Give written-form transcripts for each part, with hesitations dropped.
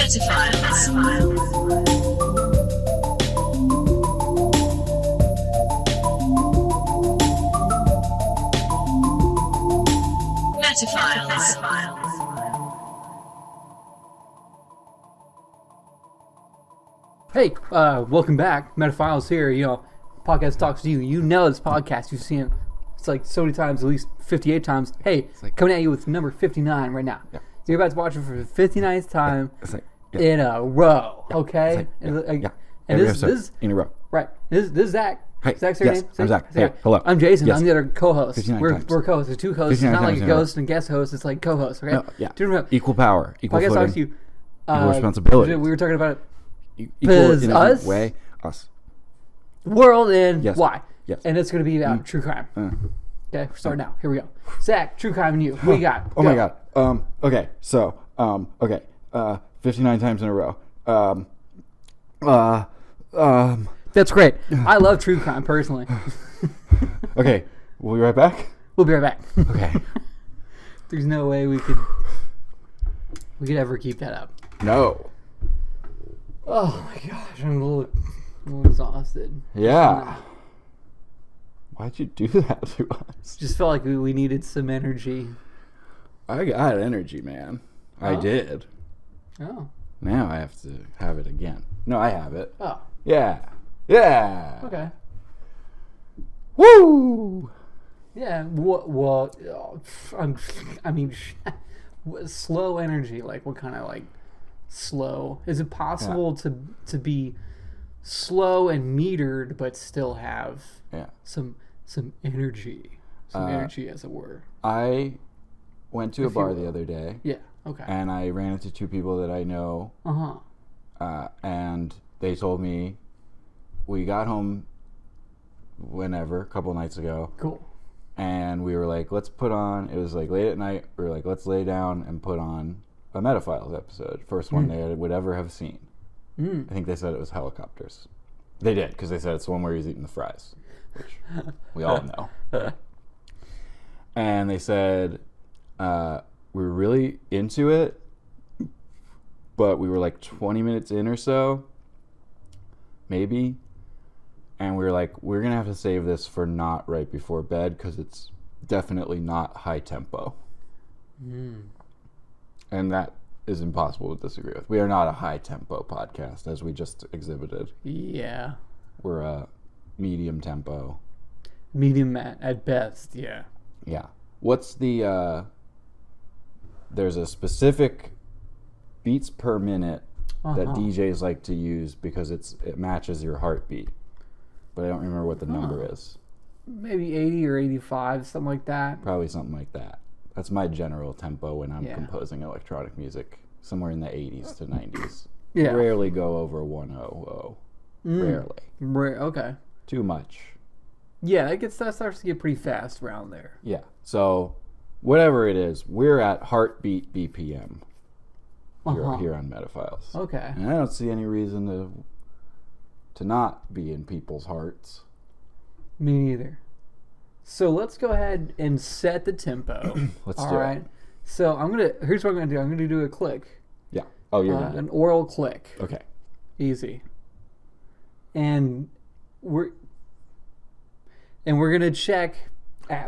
Hey, welcome back. Metaphiles here. You know, podcast talks to you. You know this podcast. You've seen it. It's like so many times, at least 58 times. Hey, coming at you with number 59 right now. Yeah. So you're about to watch it for the 59th time in a row. Okay? And this is in a row. Right. This is Zach. Hi. Zach's your name? I'm Zach. Hey, hello. I'm Jason. Yes. I'm the other co-host. We're co-hosts. There's two hosts. It's not like a ghost and guest host. It's like co-host. Okay? No, yeah. Equal power. Equal footing. Talks to you. Equal responsibility. We were talking about equal in us way. Us. World and why. Yes. And it's going to be about true crime. Okay, start now. Here we go. Zach, true crime and you. What you got? Oh my God. Okay. So, 59 times in a row. That's great. I love true crime personally. Okay. We'll be right back. We'll be right back. Okay. There's no way we could ever keep that up. No. Oh my gosh, I'm a little exhausted. Yeah. Why'd you do that to us? Just felt like we needed some energy. I got energy, man. Oh. I did. Oh. Now I have to have it again. No, I have it. Oh. Yeah. Yeah. Okay. Woo! Yeah. Well, I mean, slow energy. Like, what kind of like slow? Is it possible to be slow and metered, but still have some energy, energy, as it were? I went to a bar the other day. Yeah. Okay. And I ran into two people that I know. And they told me we got home a couple nights ago. Cool. And we were like, let's put on. It was like late at night. We were like, let's lay down and put on a Metaphiles episode. First one they would ever have seen. I think they said it was Helicopters. They did, because they said it's the one where he's eating the fries, which we all know. And they said we were really into it, but we were like 20 minutes in or so, maybe. And we were like, we're going to have to save this for not right before bed, because it's definitely not high tempo. And that is impossible to disagree with. We are not a high tempo podcast, as we just exhibited. Yeah. We're a medium tempo. Medium at best, yeah. Yeah. What's the, there's a specific beats per minute that DJs like to use because it matches your heartbeat. But I don't remember what the number is. Maybe 80 or 85, something like that. Probably something like that. That's my general tempo when I'm composing electronic music. Somewhere in the 80s to 90s. Yeah. Rarely go over 100. Rarely. Okay. Too much. Yeah, that starts to get pretty fast around there. Yeah. So, whatever it is, we're at heartbeat BPM here on Metaphiles. Okay. And I don't see any reason to not be in people's hearts. Me neither. So let's go ahead and set the tempo. Let's do it. So here's what I'm gonna do. I'm gonna do a click. Yeah. Oh, you're gonna do an oral click. Okay. Easy. And we're gonna check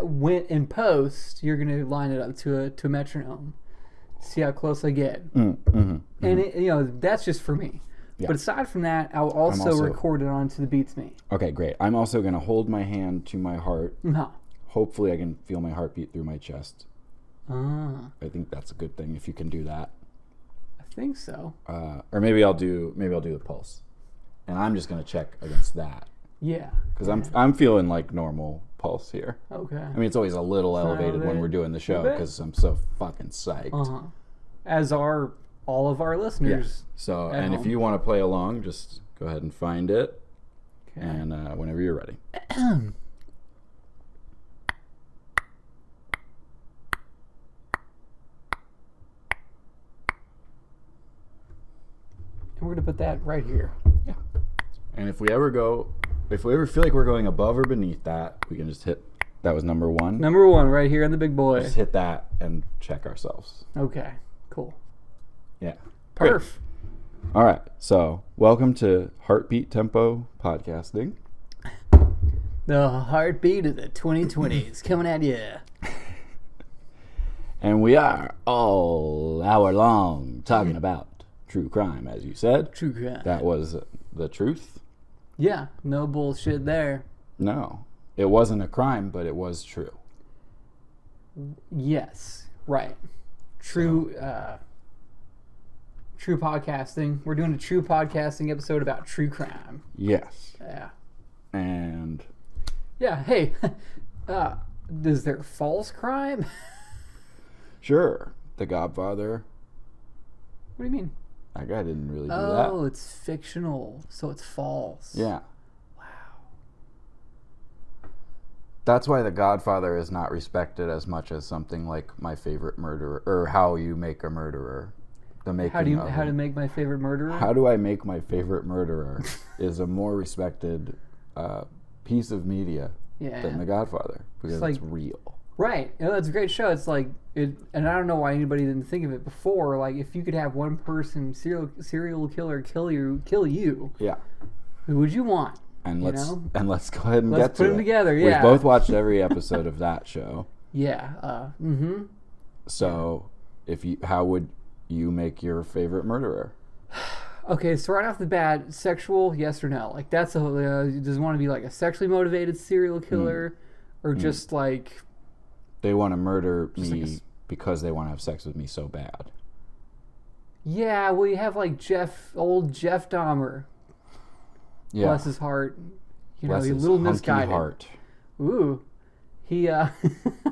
when in post. You're gonna line it up to a metronome. See how close I get. And that's just for me. Yeah. But aside from that, I'll also record it onto the Beats Me. Okay, great. I'm also going to hold my hand to my heart. Hopefully I can feel my heartbeat through my chest. I think that's a good thing if you can do that. I think so. Or maybe I'll do the pulse. And I'm just going to check against that. Yeah. Because I'm feeling like normal pulse here. Okay. I mean, it's always a little elevated when we're doing the show because I'm so fucking psyched. As are all of our listeners. Yeah. So, and if you want to play along, just go ahead and find it. Okay. And whenever you're ready. And we're going to put that right here. Yeah. And if we ever feel like we're going above or beneath that, we can just hit, that was number one. Number one right here on the big boy. Just hit that and check ourselves. Okay, cool. Yeah. Perf. All right. So, welcome to Heartbeat Tempo Podcasting. The heartbeat of the 2020s coming at you. And we are all hour long talking about true crime, as you said. True crime. That was the truth? Yeah, no bullshit there. No. It wasn't a crime, but it was true. Yes, right. True true podcasting. We're doing a true podcasting episode about true crime. Yes. Yeah. And... Yeah, hey, is there false crime? Sure. The Godfather. What do you mean? That guy didn't really do that. Oh, it's fictional, so it's false. Yeah. Wow. That's why The Godfather is not respected as much as something like My Favorite Murderer, or How You Make a Murderer. The making How to Make My Favorite Murderer? How Do I Make My Favorite Murderer is a more respected piece of media than The Godfather, because it's real. Right. You know, it's a great show. It's like it, and I don't know why anybody didn't think of it before. Like, if you could have one person serial killer kill you, yeah, who would you want? And let's go ahead and let's get put to them it. together. Yeah, we've both watched every episode of that show. Yeah. So, how would you make your favorite murderer? Okay, so right off the bat, sexual, yes or no? Like, that's does it want to be like a sexually motivated serial killer, or just like they want to murder me like because they want to have sex with me so bad? Yeah, well, you have like old Jeff Dahmer. Yeah. Bless his heart. Bless he's a his little hunky misguided. heart. Ooh, he.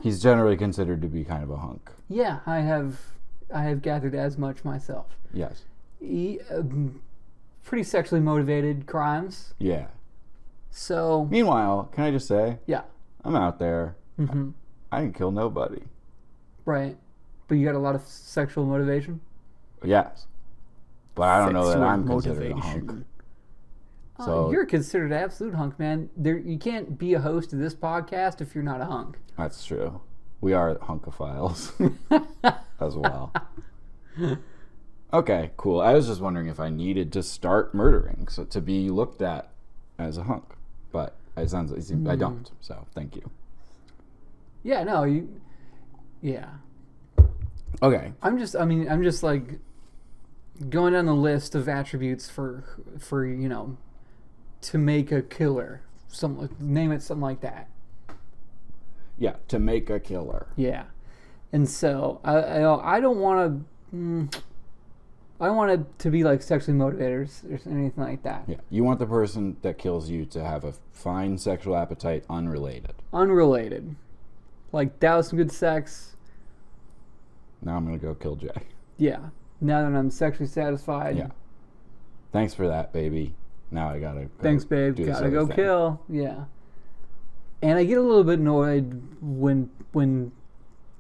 He's generally considered to be kind of a hunk. Yeah, I have gathered as much myself. Yes. He, pretty sexually motivated crimes. Yeah. So. Meanwhile, can I just say? Yeah. I'm out there. Mm-hmm. I didn't kill nobody. Right, but you got a lot of sexual motivation. Yes. But I don't know that I'm considered a hunk. So you're considered an absolute hunk, man. You can't be a host of this podcast if you're not a hunk. That's true. We are hunkophiles as well. Okay, cool. I was just wondering if I needed to start murdering to be looked at as a hunk, but it sounds I don't. So thank you. Yeah. No. Yeah. Okay. I'm just like going down the list of attributes for to make a killer. Name it something like that. Yeah, to make a killer. Yeah, and so I don't want to. I don't want it to be like sexually motivated or anything like that. Yeah, you want the person that kills you to have a fine sexual appetite, unrelated. Unrelated, like that was some good sex. Now I'm gonna go kill Jay. Yeah. Now that I'm sexually satisfied. Yeah. Thanks for that, baby. Now I gotta go. Thanks, babe. Gotta go kill. Yeah. And I get a little bit annoyed when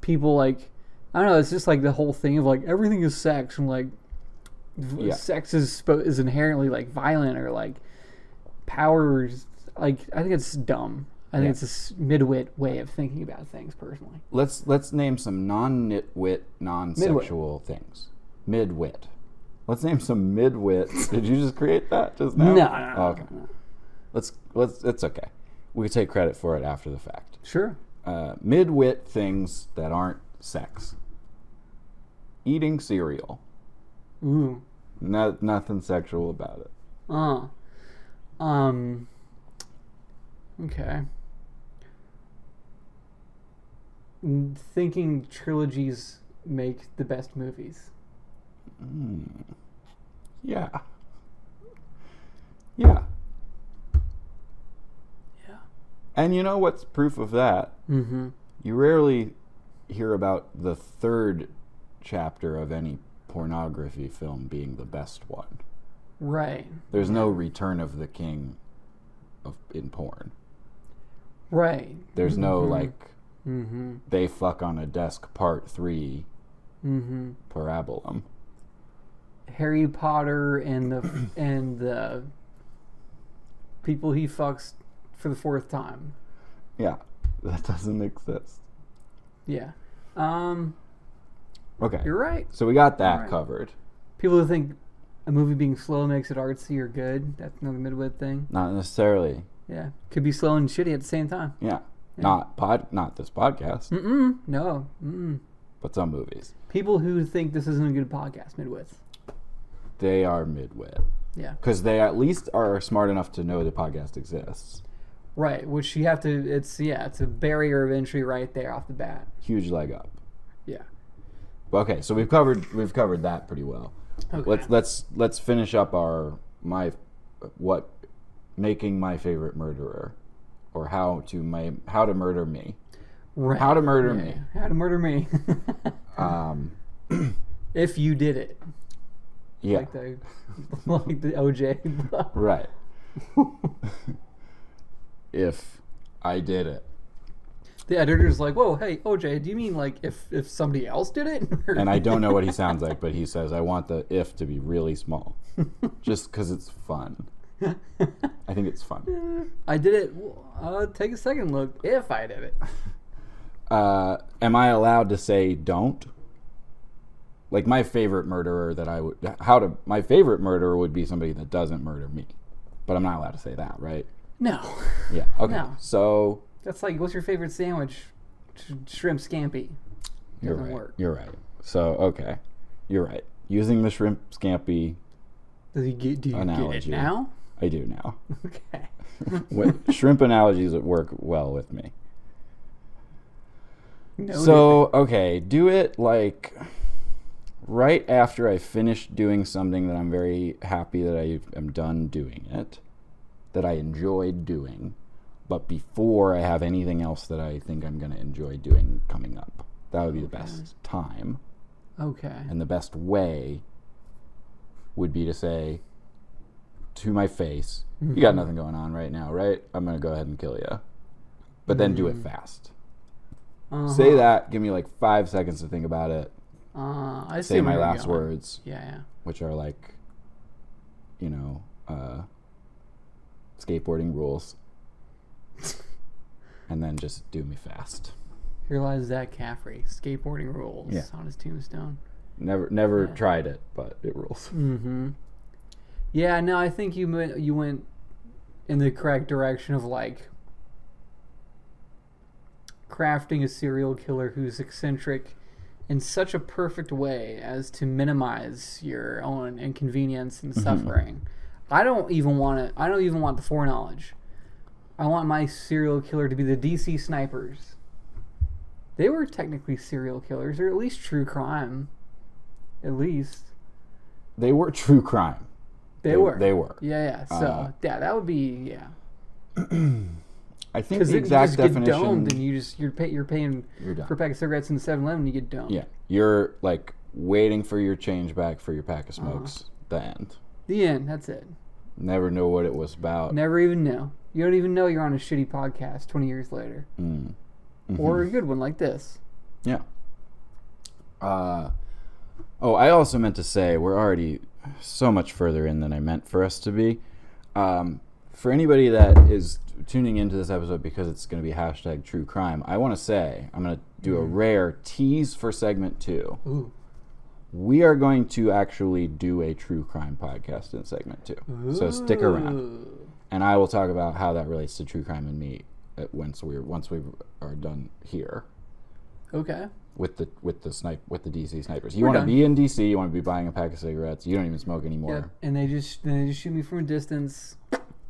people like, I don't know, it's just like the whole thing of like everything is sex, and like sex is inherently like violent or like power. Like, I think it's dumb. I think it's a midwit way of thinking about things, personally. Let's name some non-nitwit, non-sexual things. Midwit. Let's name some midwit. Did you just create that just now? No. Oh, okay. Let's. It's okay. We can take credit for it after the fact. Sure. Midwit things that aren't sex. Eating cereal. Ooh. Nothing sexual about it. Okay. Thinking trilogies make the best movies. Yeah. Yeah. Yeah. And you know what's proof of that? Mm-hmm. You rarely hear about the third chapter of any pornography film being the best one. Right. There's no Return of the King in porn. Right. There's no they fuck on a desk part 3 parabolum. Harry Potter and the people he fucks for the 4th time. Yeah, that doesn't exist. Yeah. Okay. You're right. So we got that covered. People who think a movie being slow makes it artsy or good. That's another midwit thing. Not necessarily. Yeah, could be slow and shitty at the same time. Yeah. Yeah. Not this podcast. No. But some movies. People who think this isn't a good podcast, midwits. They are midwit. Yeah. Because they at least are smart enough to know the podcast exists. Right, which you have to. It's a barrier of entry right there off the bat. Huge leg up. Yeah. Okay, so we've covered that pretty well. Okay. Let's finish up making my favorite murderer, or how to murder me. Right. How to murder me. How to murder me. If you did it. Yeah. Like the OJ. Right. If I did it. The editor's like, whoa, hey, OJ, do you mean like if somebody else did it? And I don't know what he sounds like, but he says, I want the if to be really small. Just because it's fun. I think it's fun. I did it. Take a second look. If I did it. Am I allowed to say don't? Like my favorite murderer my favorite murderer would be somebody that doesn't murder me. But I'm not allowed to say that, right? No. Yeah. Okay. No. So that's like, what's your favorite sandwich? Shrimp scampi. Doesn't work. You're right. So okay, you're right. Using the shrimp scampi. Do you get it now? I do now. Okay. Shrimp analogies work well with me. Okay, do it like right after I finish doing something that I'm very happy that I am done doing it, that I enjoyed doing, but before I have anything else that I think I'm going to enjoy doing coming up. That would be the best time. Okay. And the best way would be to say to my face, you got nothing going on right now, right? I'm going to go ahead and kill you. But then do it fast. Say that. Give me like 5 seconds to think about it. I say my last words. Yeah. Which are like, skateboarding rules. And then just do me fast. Here lies Zach Caffrey. Skateboarding rules on his tombstone. Never tried it, but it rules. Mm-hmm. Yeah, no, I think you went in the correct direction of like crafting a serial killer who's eccentric in such a perfect way as to minimize your own inconvenience and suffering. I don't even want the foreknowledge. I want my serial killer to be the DC snipers. They were technically serial killers, or at least true crime. At least. They were true crime. They were. Yeah. So, that would be, I think the exact definition. Get domed and you're paying for a pack of cigarettes in the 7-Eleven and you get domed. Yeah. You're like waiting for your change back for your pack of smokes. The end. The end. That's it. Never know what it was about. Never even know. You don't even know you're on a shitty podcast 20 years later. Or a good one like this. Yeah. I also meant to say we're already so much further in than I meant for us to be. For anybody that is tuning into this episode because it's going to be #TrueCrime, I want to say I'm going to do a rare tease for segment 2. Ooh. We are going to actually do a true crime podcast in segment 2. Ooh. So stick around. And I will talk about how that relates to true crime and me once we are done here. Okay. With the DC snipers. You want to be in DC, you want to be buying a pack of cigarettes, you don't even smoke anymore. Yep. And they just shoot me from a distance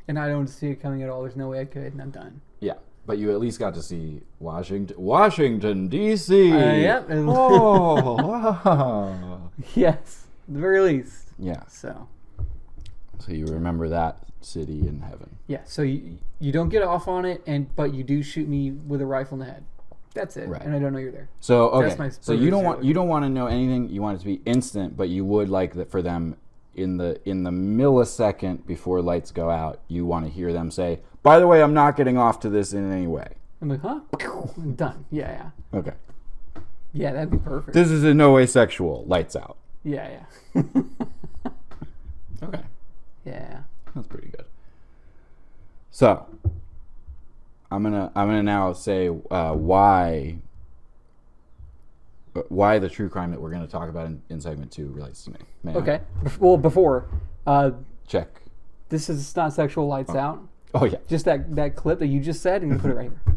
and I don't see it coming at all. There's no way I could, and I'm done. Yeah. But you at least got to see Washington DC. Yep. Oh. Wow. Yes. At the very least. Yeah. So you remember that city in heaven. Yeah. So you don't get off on it, but you do shoot me with a rifle in the head. That's it. Right. And I don't know you're there. So okay. So you don't want to know anything. You want it to be instant, but you would like that for them in the millisecond before lights go out. You want to hear them say, "By the way, I'm not getting off to this in any way." I'm like, huh? I'm done. Yeah. Okay. Yeah, that'd be perfect. This is in no way sexual. Lights out. Yeah. Okay. Yeah. That's pretty good. So, I'm gonna now say why why the true crime that we're going to talk about in segment 2 relates to me. May I? Okay. Well, before Check. this is not sexual lights out. Oh yeah. Just that clip that you just said, and you put it right here.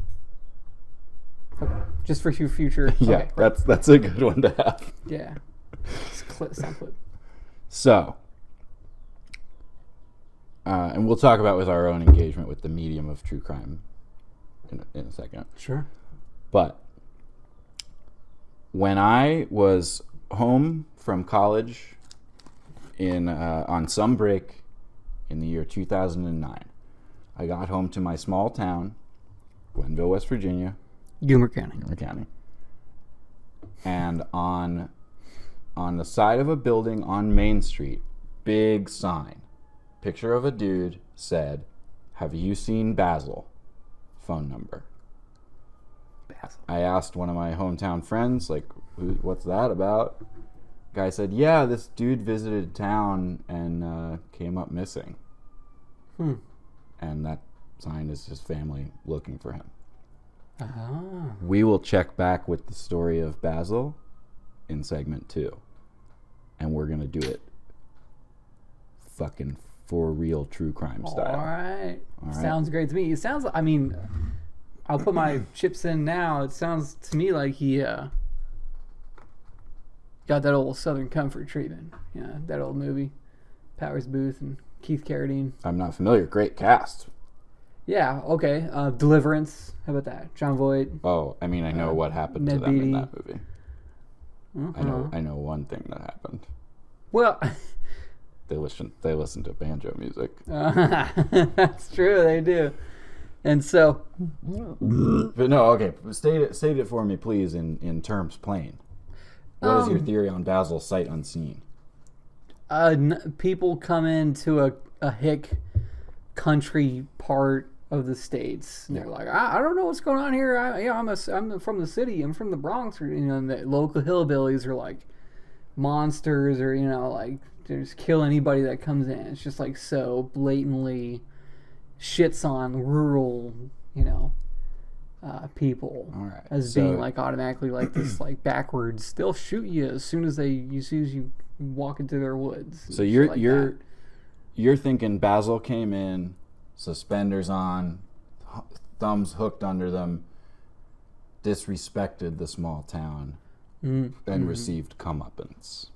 Okay. Just for your future. Yeah, Okay, right. that's a good one to have. Yeah. Sound clip. So, and we'll talk about with our own engagement with the medium of true crime in a second. Sure. But when I was home from college on some break in the year 2009, I got home to my small town, Glenville, West Virginia. Gilmer County. And on the side of a building on Main Street, big sign, picture of a dude said, "Have you seen Basil? Phone number." Basil. I asked one of my hometown friends, like, what's that about? Guy said, yeah, this dude visited town and came up missing. And that sign is his family looking for him. Ah. We will check back with the story of Basil in segment 2. And we're going to do it fucking for real true crime style. All right. Sounds great to me. It sounds, I mean, I'll put my chips in now. It sounds to me like he got that old Southern Comfort treatment. Yeah, that old movie. Powers Booth and Keith Carradine. I'm not familiar. Great cast. Yeah, okay. Deliverance. How about that? John Voight. Oh, I mean, I know what happened to Ned them in Beatty. that movie. I know one thing that happened. Well, They listen to banjo music. that's true. They do. And so, But no, okay. State it for me, please, in terms plain. What is your theory on Basil's sight unseen? people come into a hick country part of the States, and they're like, I don't know what's going on here. I'm from the city. I'm from the Bronx, or and the local hillbillies are like monsters, or like they just kill anybody that comes in. It's just like so blatantly shits on rural, people as being like automatically like this like backwards. They'll shoot you as soon as you walk into their woods. So you're thinking Basil came in, suspenders on, thumbs hooked under them, disrespected the small town, and received comeuppance.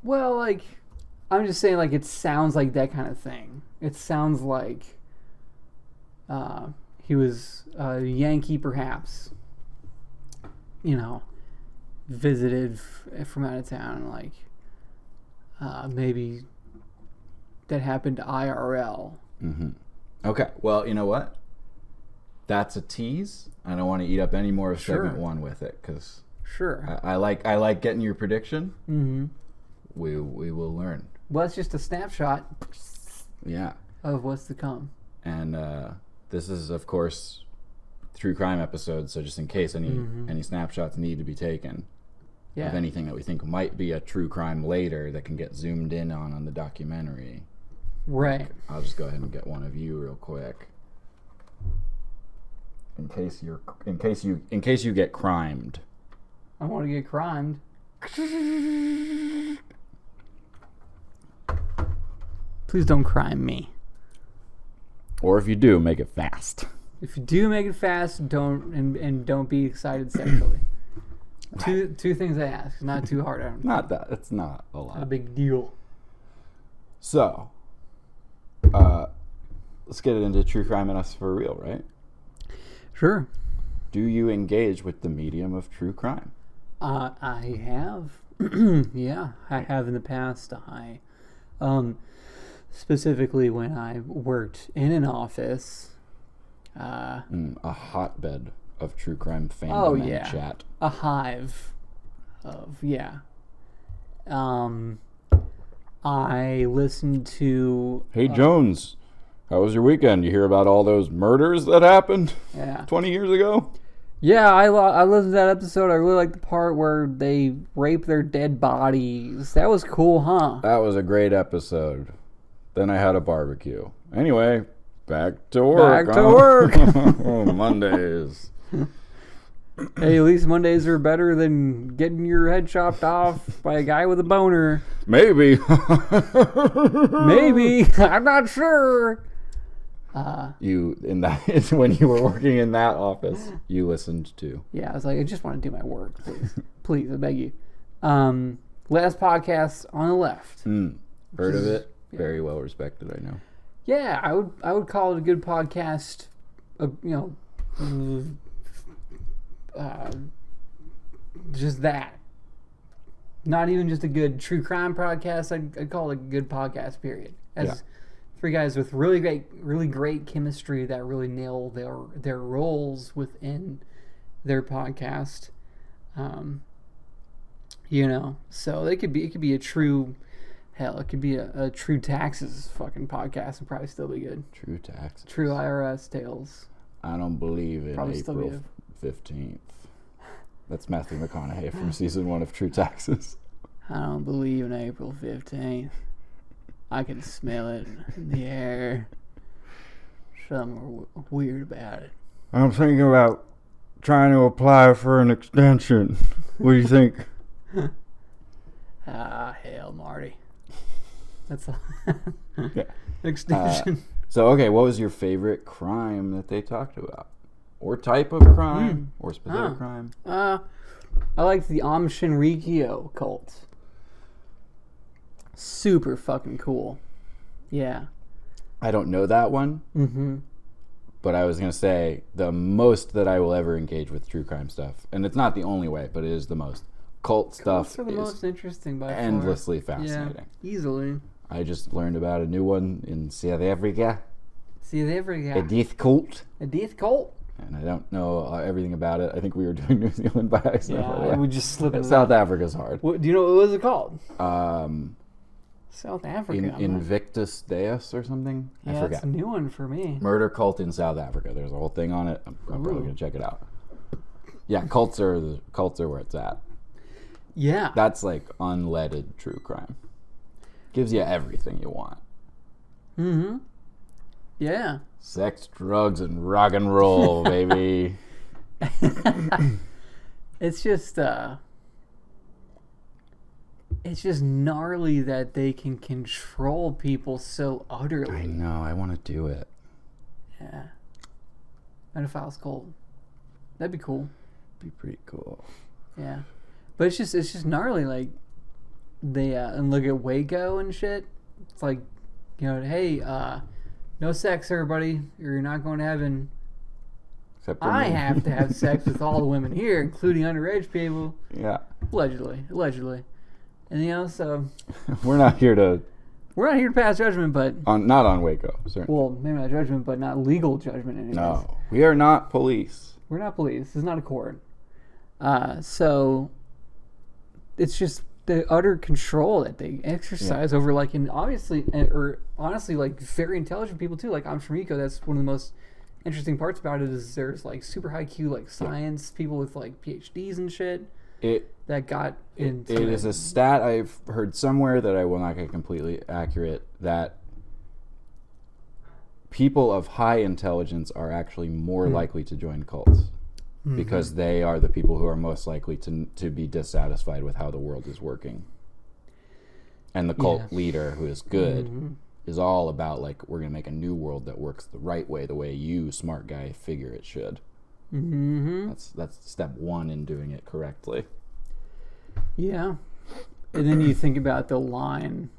Well, like, I'm just saying, like, it sounds like that kind of thing. It sounds like he was a Yankee, perhaps, visited from out of town, like, maybe that happened IRL. Mm-hmm. Okay, well, you know what? That's a tease. I don't want to eat up any more of segment 1 with it, because I like getting your prediction. Mm-hmm. We will learn. Well, it's just a snapshot. Yeah. Of what's to come. And this is, of course, true crime episode. So just in case any snapshots need to be taken of anything that we think might be a true crime later that can get zoomed in on the documentary. Right. I'll just go ahead and get one of you real quick. In case you get crimed. I want to get crimed. Please don't crime me. Or if you do, make it fast. If you do make it fast, don't be excited sexually. Right. Two things I ask. Not too hard. I don't Not that. It's not a lot. Not a big deal. So, let's get it into true crime and us for real, right? Sure. Do you engage with the medium of true crime? I have. Yeah, I have in the past. Specifically when I worked in an office. A hotbed of true crime fandom and chat. A hive of, I listened to... Hey, Jones, how was your weekend? You hear about all those murders that happened 20 years ago? Yeah, I listened to that episode. I really liked the part where they rape their dead bodies. That was cool, huh? That was a great episode. Then I had a barbecue. Anyway, back to work. Back to work. Mondays. Hey, at least Mondays are better than getting your head chopped off by a guy with a boner. Maybe. Maybe. I'm not sure. When you were working in that office, you listened to. Yeah, I was like, I just want to do my work, please. Please, I beg you. Last podcast on the left. Heard of it? Yeah. Very well respected, I know. Yeah, I would call it a good podcast. Just that. Not even just a good true crime podcast. I'd call it a good podcast, period. As three guys with really great chemistry that really nail their roles within their podcast. So it could be a true, hell, it could be a true taxes fucking podcast and probably still be good. True taxes. True IRS tales. I don't believe in Probably April 15th. That's Matthew McConaughey from season 1 of True Taxes. I don't believe in April 15th. I can smell it in the air. Something weird about it. I'm thinking about trying to apply for an extension. What do you think? Hell, Marty. That's a Yeah. extension. Okay, what was your favorite crime that they talked about? Or type of crime? Or specific crime? I liked the Am Shinrikyo cult. Super fucking cool. Yeah. I don't know that one. Mm-hmm. But I was going to say the most that I will ever engage with true crime stuff, and it's not the only way, but it is the most. Cult stuff are the most interesting by endlessly far. fascinating. Yeah, easily. I just learned about a new one in South Africa. A death cult. A death cult? And I don't know everything about it. I think we were doing New Zealand by accident. Yeah, we just slipped it. South Africa's hard. What, do you know what was it called? South Africa. Invictus Deus or something? I forgot. That's a new one for me. Murder cult in South Africa. There's a whole thing on it. I'm probably going to check it out. Yeah, cults are where it's at. Yeah. That's like unleaded true crime. Gives you everything you want. Mm-hmm. Yeah. Sex, drugs, and rock and roll, baby. It's just gnarly that they can control people so utterly. I know. I want to do it. Yeah. Pedophile's cold. That'd be cool. Be pretty cool. Yeah. But it's just gnarly. Like they and look at Waco and shit. It's like, hey, no sex, everybody. You're not going to heaven. Except I have to have sex with all the women here, including underage people. Yeah. Allegedly. And so we're not here to pass judgment, but not on Waco, certainly. Well, maybe not judgment, but not legal judgment anyways. No. We are not police. We're not police. This is not a court. So it's just the utter control that they exercise over, like, and honestly, like, very intelligent people too. Like, I'm from Rico. That's one of the most interesting parts about it is there's like super high Q, like science people with like PhDs and shit. That got into it is a stat I've heard somewhere that I will not get completely accurate, that people of high intelligence are actually more likely to join cults because they are the people who are most likely to be dissatisfied with how the world is working. And the cult leader, who is good, is all about, like, we're going to make a new world that works the right way, the way you, smart guy, figure it should. Mm-hmm. That's step one in doing it correctly. Yeah. And then you think about the line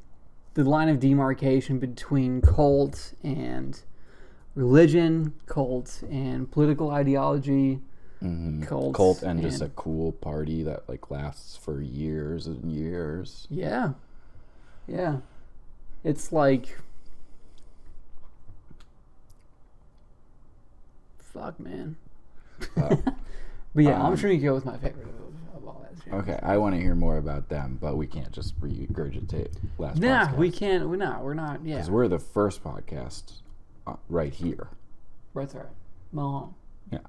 of demarcation between cult and religion, cult and political ideology, cult and just a cool party that, like, lasts for years and years. Yeah. Yeah. It's like, fuck, man. But yeah, I'm sure Yoko was my favorite of all that shit. Okay, I want to hear more about them, but we can't just regurgitate last podcast. Nah, we can't. We're not. Yeah. Because we're the first podcast right here. That's right. Mohawk. Yeah.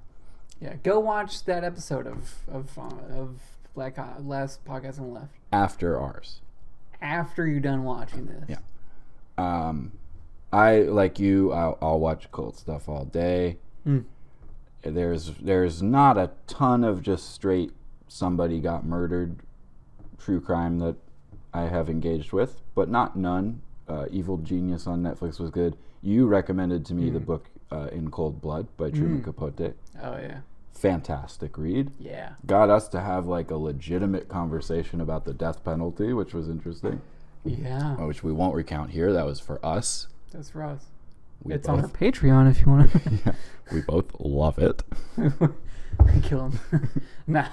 Yeah, go watch that episode of last podcast on the left. After ours. After you're done watching this. Yeah. I, like you, I'll watch cult stuff all day. there's not a ton of just straight somebody got murdered true crime that I have engaged with, but not none. Evil Genius on Netflix was good. You recommended to me the book In Cold Blood by Truman Capote. Oh, yeah. Fantastic read. Yeah. Got us to have like a legitimate conversation about the death penalty, which was interesting. Yeah. Which we won't recount here. That was for us. That's for us. It's on our Patreon if you want to. Yeah, we both love it. Kill him. Nah.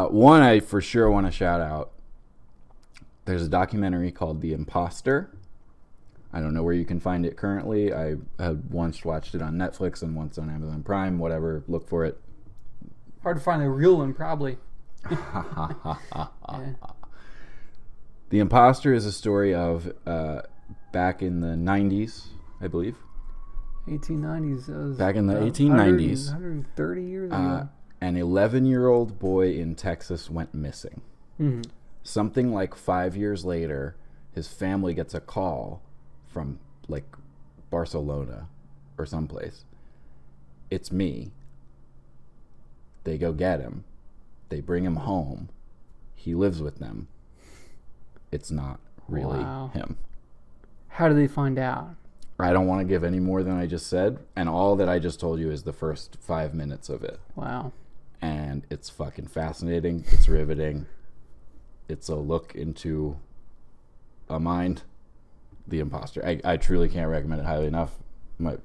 One I for sure want to shout out. There's a documentary called The Imposter. I don't know where you can find it currently. I had once watched it on Netflix and once on Amazon Prime, whatever. Look for it. Hard to find the real one, probably. Yeah. The Imposter is a story of back in the 90s, I believe. 1890s. Back in the 1890s. 130 years ago. An 11-year-old boy in Texas went missing. Mm-hmm. Something like 5 years later, his family gets a call from like Barcelona or someplace. It's me. They go get him. They bring him home. He lives with them. It's not really him. How do they find out? I don't want to give any more than I just said, and all that I just told you is the first 5 minutes of it. Wow. And it's fucking fascinating. It's riveting. It's a look into a mind. The Imposter. I truly can't recommend it highly enough.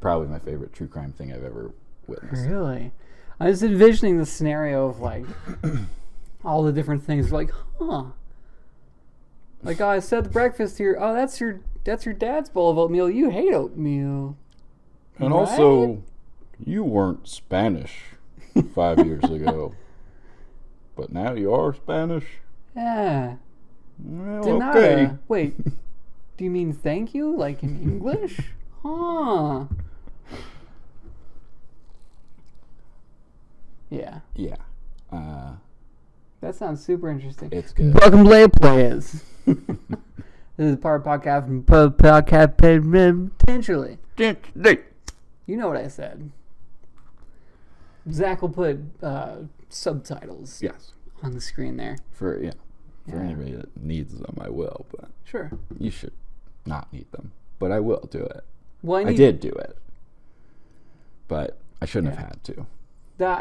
Probably my favorite true crime thing I've ever witnessed. Really? I was envisioning the scenario of like all the different things. Like, huh? Like, oh, I said breakfast here. Oh, that's your dad's bowl of oatmeal. You hate oatmeal. And right? Also, you weren't Spanish 5 years ago, but now you are Spanish. Yeah. Well, Denada. okay. Wait, do you mean thank you, like in English? Huh. Yeah. Yeah. That sounds super interesting. It's good. Welcome to Play Players. This is part of podcast from podcast potentially. You know what I said. Zach will put subtitles. Yes. On the screen there. For anybody that needs them, I will. But sure. You should not need them, but I will do it. Well, I did do it, but I shouldn't have had to.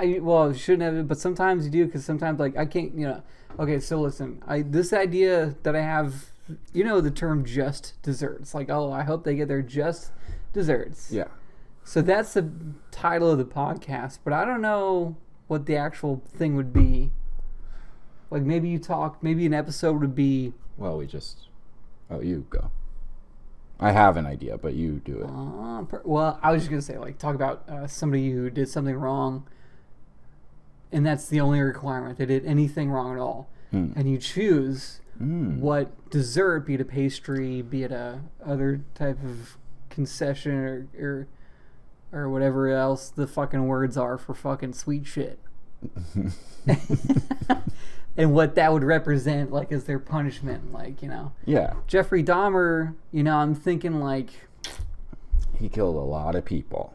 You shouldn't have, but sometimes you do, because sometimes, like, I can't, okay, so listen, this idea that I have, the term just desserts, like, oh, I hope they get their just desserts. Yeah. So that's the title of the podcast, but I don't know what the actual thing would be. Like, maybe an episode would be... Well, you go. I have an idea, but you do it. Well, I was just going to say, like, talk about somebody who did something wrong, and that's the only requirement. They did anything wrong at all. And you choose what dessert, be it a pastry, be it a other type of concession or whatever else the fucking words are for fucking sweet shit. And what that would represent, like, as their punishment, like, Yeah. Jeffrey Dahmer, I'm thinking, like... He killed a lot of people.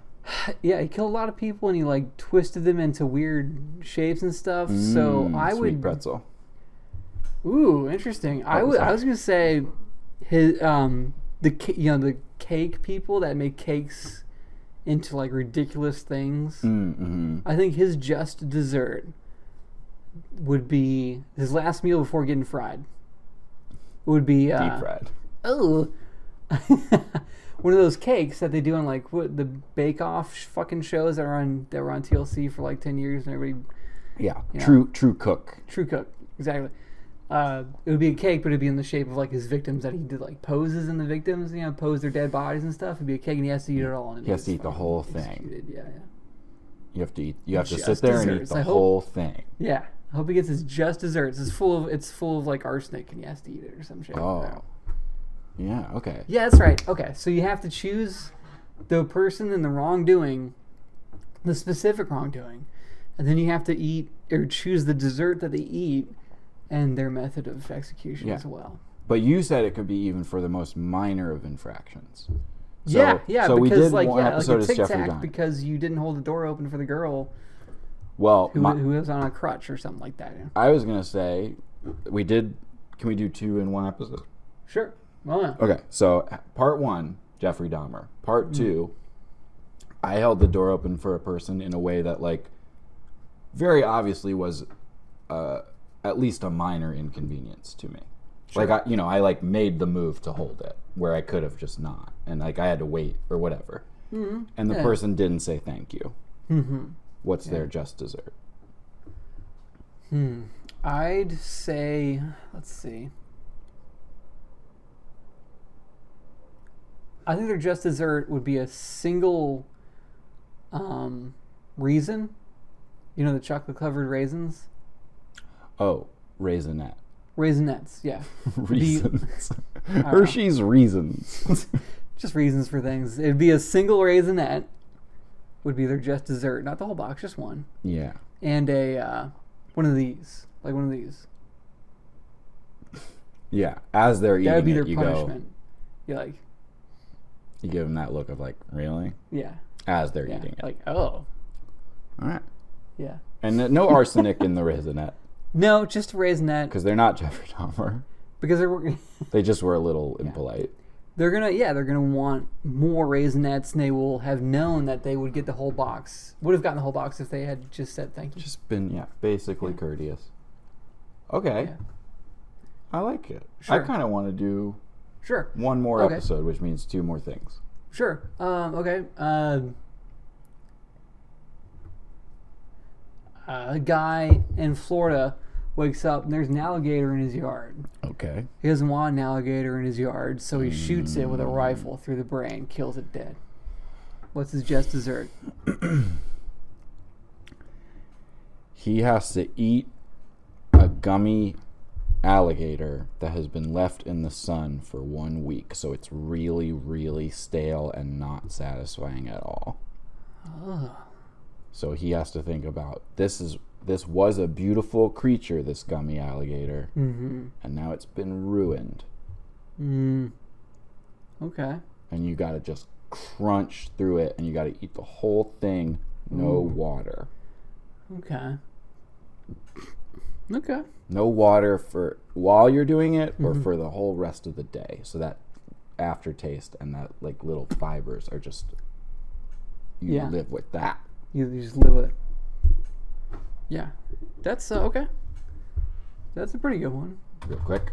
Yeah, he killed a lot of people, and he, like, twisted them into weird shapes and stuff, so I would... Sweet pretzel. Ooh, interesting. I was going to say, his, the cake people that make cakes into, like, ridiculous things. Mm-hmm. I think his just dessert would be his last meal before getting fried. It would be deep fried. Oh, one of those cakes that they do on, like, what, the Bake Off fucking shows that were on TLC for like 10 years, and everybody. Yeah, True Cook. True Cook, exactly. It would be a cake, but it'd be in the shape of, like, his victims that he did, like, poses in the victims, pose their dead bodies and stuff. It'd be a cake, and he has to eat it all. And he has to eat the whole thing. Yeah. You have to eat. You have to sit there and eat the whole thing. Yeah. I hope he gets his just desserts. It's full of like arsenic, and he has to eat it or some shit. Oh. Yeah, okay. Yeah, that's right. Okay, so you have to choose the person in the wrongdoing, the specific wrongdoing, and then you have to eat or choose the dessert that they eat and their method of execution as well. But you said it could be even for the most minor of infractions. Yeah, yeah. So because we did like one yeah, episode like a as Jeffrey tic-tac Dahmer. because you didn't hold the door open for the girl Well, who was on a crutch or something like that. Yeah. I was gonna say, we did. Can we do 2 in one episode? Sure. Oh yeah. Okay, so part 1, Jeffrey Dahmer. Part 2, I held the door open for a person in a way that, like, very obviously was at least a minor inconvenience to me. Sure. Like, I like made the move to hold it where I could have just not, and like I had to wait or whatever. Mm-hmm. And the person didn't say thank you. Mm-hmm. What's their just dessert? I'd say, let's see. I think their just dessert would be a single raisin. You know, the chocolate covered raisins? Oh, raisinette. Raisinets, yeah. Reasons. Hershey's Reasons. Just reasons for things. It'd be a single raisinette would be their just dessert. Not the whole box, just one. Yeah. And a one of these. Like one of these. Yeah. As they're eating that would be their you punishment. You like... You give them that look of like, really? Yeah. As they're eating it. Like, oh. All right. Yeah. And no arsenic in the raisinette. No, just a raisinette. Because they're not Jeffrey Dahmer. Because they're... They just were a little impolite. They're gonna want more raisinettes, and they will have known that they would get the whole box. Would have gotten the whole box if they had just said thank you. Just been, basically courteous. Okay. Yeah. I like it. Sure. I kind of want to do one more episode, which means 2 more things. Sure. Okay. A guy in Florida wakes up and there's an alligator in his yard. Okay. He doesn't want an alligator in his yard, so he shoots it with a rifle through the brain, kills it dead. What's his just dessert? He has to eat a gummy alligator that has been left in the sun for 1 week, so it's really, really stale and not satisfying at all. Oh. So he has to think about, this was a beautiful creature, this gummy alligator, and now it's been ruined. Okay. And you gotta just crunch through it, and you gotta eat the whole thing, no water. Okay. No water for while you're doing it, or for the whole rest of the day. So that aftertaste and that like little fibers are just, you live with that. You just live with it. Yeah. That's okay. That's a pretty good one. Real quick.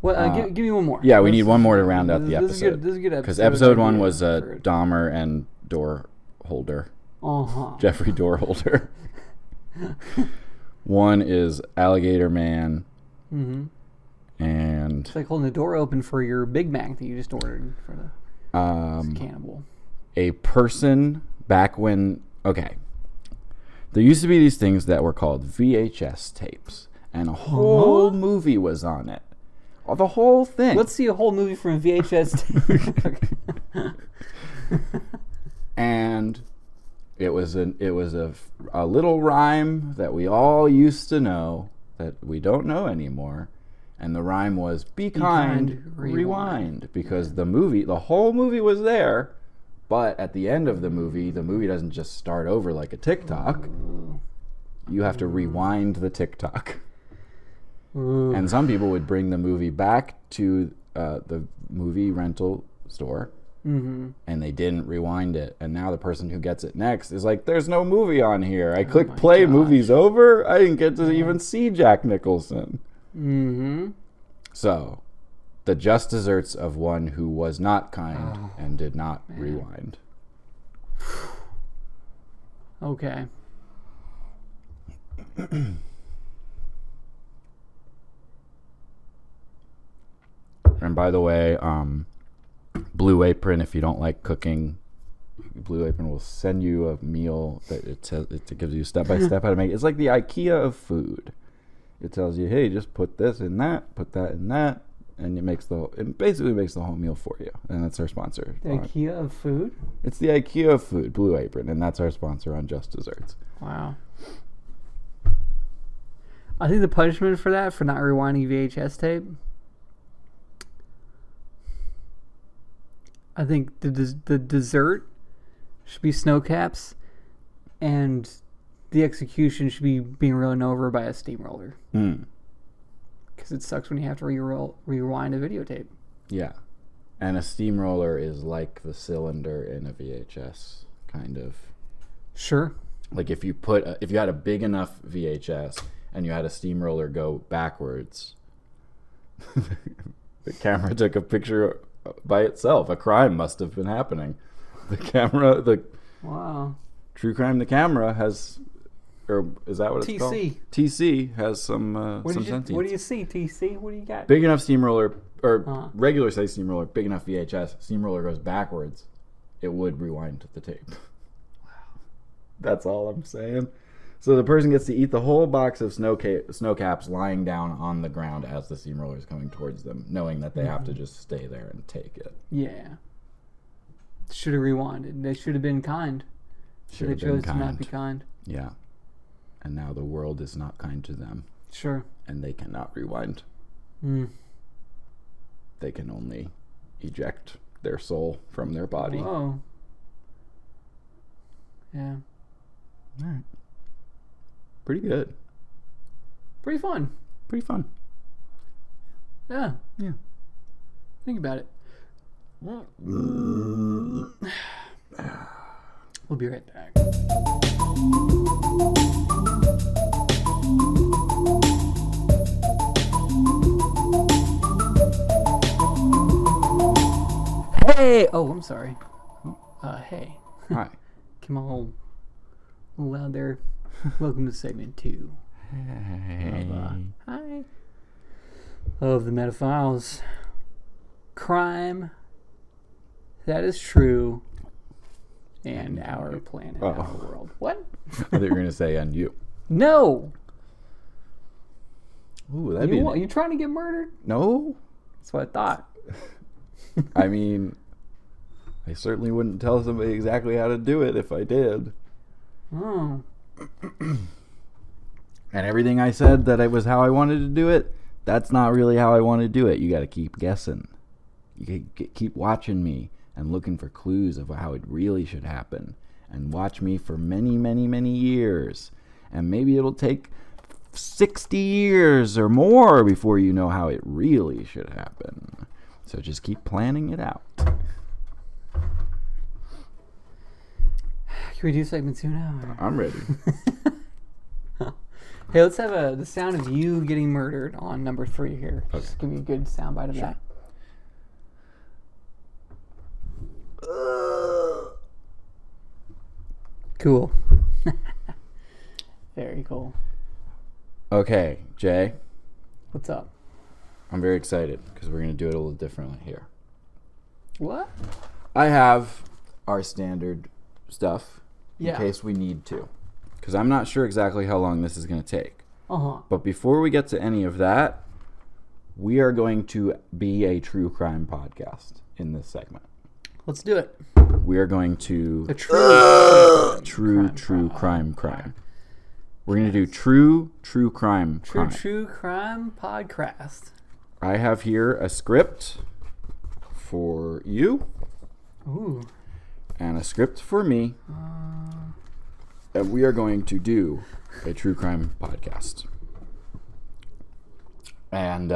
Well, give me one more. Yeah, we need one more to round out the episode. This is a good episode. Because episode 1 was Dahmer and door holder. Jeffrey door holder. 1 is Alligator Man. And it's like holding the door open for your Big Mac that you just ordered for the cannibal. A person back when... Okay. There used to be these things that were called VHS tapes. And a whole movie was on it. The whole thing. Let's see a whole movie from a VHS tape. And... It was a little rhyme that we all used to know that we don't know anymore, and the rhyme was "Be kind, rewind," because the whole movie was there, but at the end of the movie doesn't just start over like a TikTok. You have to rewind the TikTok. And some people would bring the movie back to the movie rental store. And they didn't rewind it, and now the person who gets it next is like, there's no movie on here. I click play, movie's over. I didn't get to even see Jack Nicholson. So the just desserts of one who was not kind and did not rewind. Okay. And by the way, Blue Apron, if you don't like cooking, Blue Apron will send you a meal that it gives you step by step how to make it. It's like the IKEA of food. It tells you, hey, just put this in that, put that in that, and it basically makes the whole meal for you. And that's our sponsor. The IKEA of food? It's the IKEA of food, Blue Apron, and that's our sponsor on Just Desserts. Wow. I think the punishment for that, for not rewinding VHS tape, I think the dessert should be snow caps, and the execution should be being run over by a steamroller. Because it sucks when you have to rewind a videotape. Yeah. And a steamroller is like the cylinder in a VHS, kind of. Sure. Like if you had a big enough VHS and you had a steamroller go backwards, the camera took a picture by itself. A crime must have been happening. Wow. True Crime, the camera has, or is that what it's called? TC has some sentience. What do you see, TC? What do you got? Big enough steamroller, or regular size steamroller, big enough VHS, steamroller goes backwards, it would rewind the tape. Wow. That's all I'm saying. So the person gets to eat the whole box of snow caps lying down on the ground as the steamroller is coming towards them, knowing that they have to just stay there and take it. Yeah. Should have rewinded. They should have been kind. They chose to not be kind. Yeah. And now the world is not kind to them. Sure. And they cannot rewind. They can only eject their soul from their body. Whoa. Yeah. All right. Pretty good. Pretty fun. Yeah. Think about it. We'll be right back. Hey! Oh, I'm sorry. Hey. Hi. Came on a little loud there. Welcome to segment 2. Hey. Hi. Of the Metaphiles. Crime that is true, and our planet, our world. What? I thought you were going to say, and you. No! Ooh, that'd be... You trying to get murdered? No. That's what I thought. I mean, I certainly wouldn't tell somebody exactly how to do it if I did. Oh. And everything I said that it was how I wanted to do it, that's not really how I want to do it. You got to keep guessing. You keep watching me and looking for clues of how it really should happen. And watch me for many, many, many years. And maybe it'll take 60 years or more before you know how it really should happen. So just keep planning it out. Can we do segment 2 now? Or? I'm ready. Hey, let's have the sound of you getting murdered on number 3 here. Okay. Just give me a good soundbite of that. Cool. Very cool. Okay, Jay. What's up? I'm very excited because we're going to do it a little differently here. What? I have our standard stuff in Yeah. case we need to. Because I'm not sure exactly how long this is going to take. Uh-huh. But before we get to any of that, we are going to be a true crime podcast in this segment. Let's do it. We are going to... A true crime. We're going to do true crime. True crime podcast. I have here a script for you. Ooh. And a script for me. And we are going to do a true crime podcast. And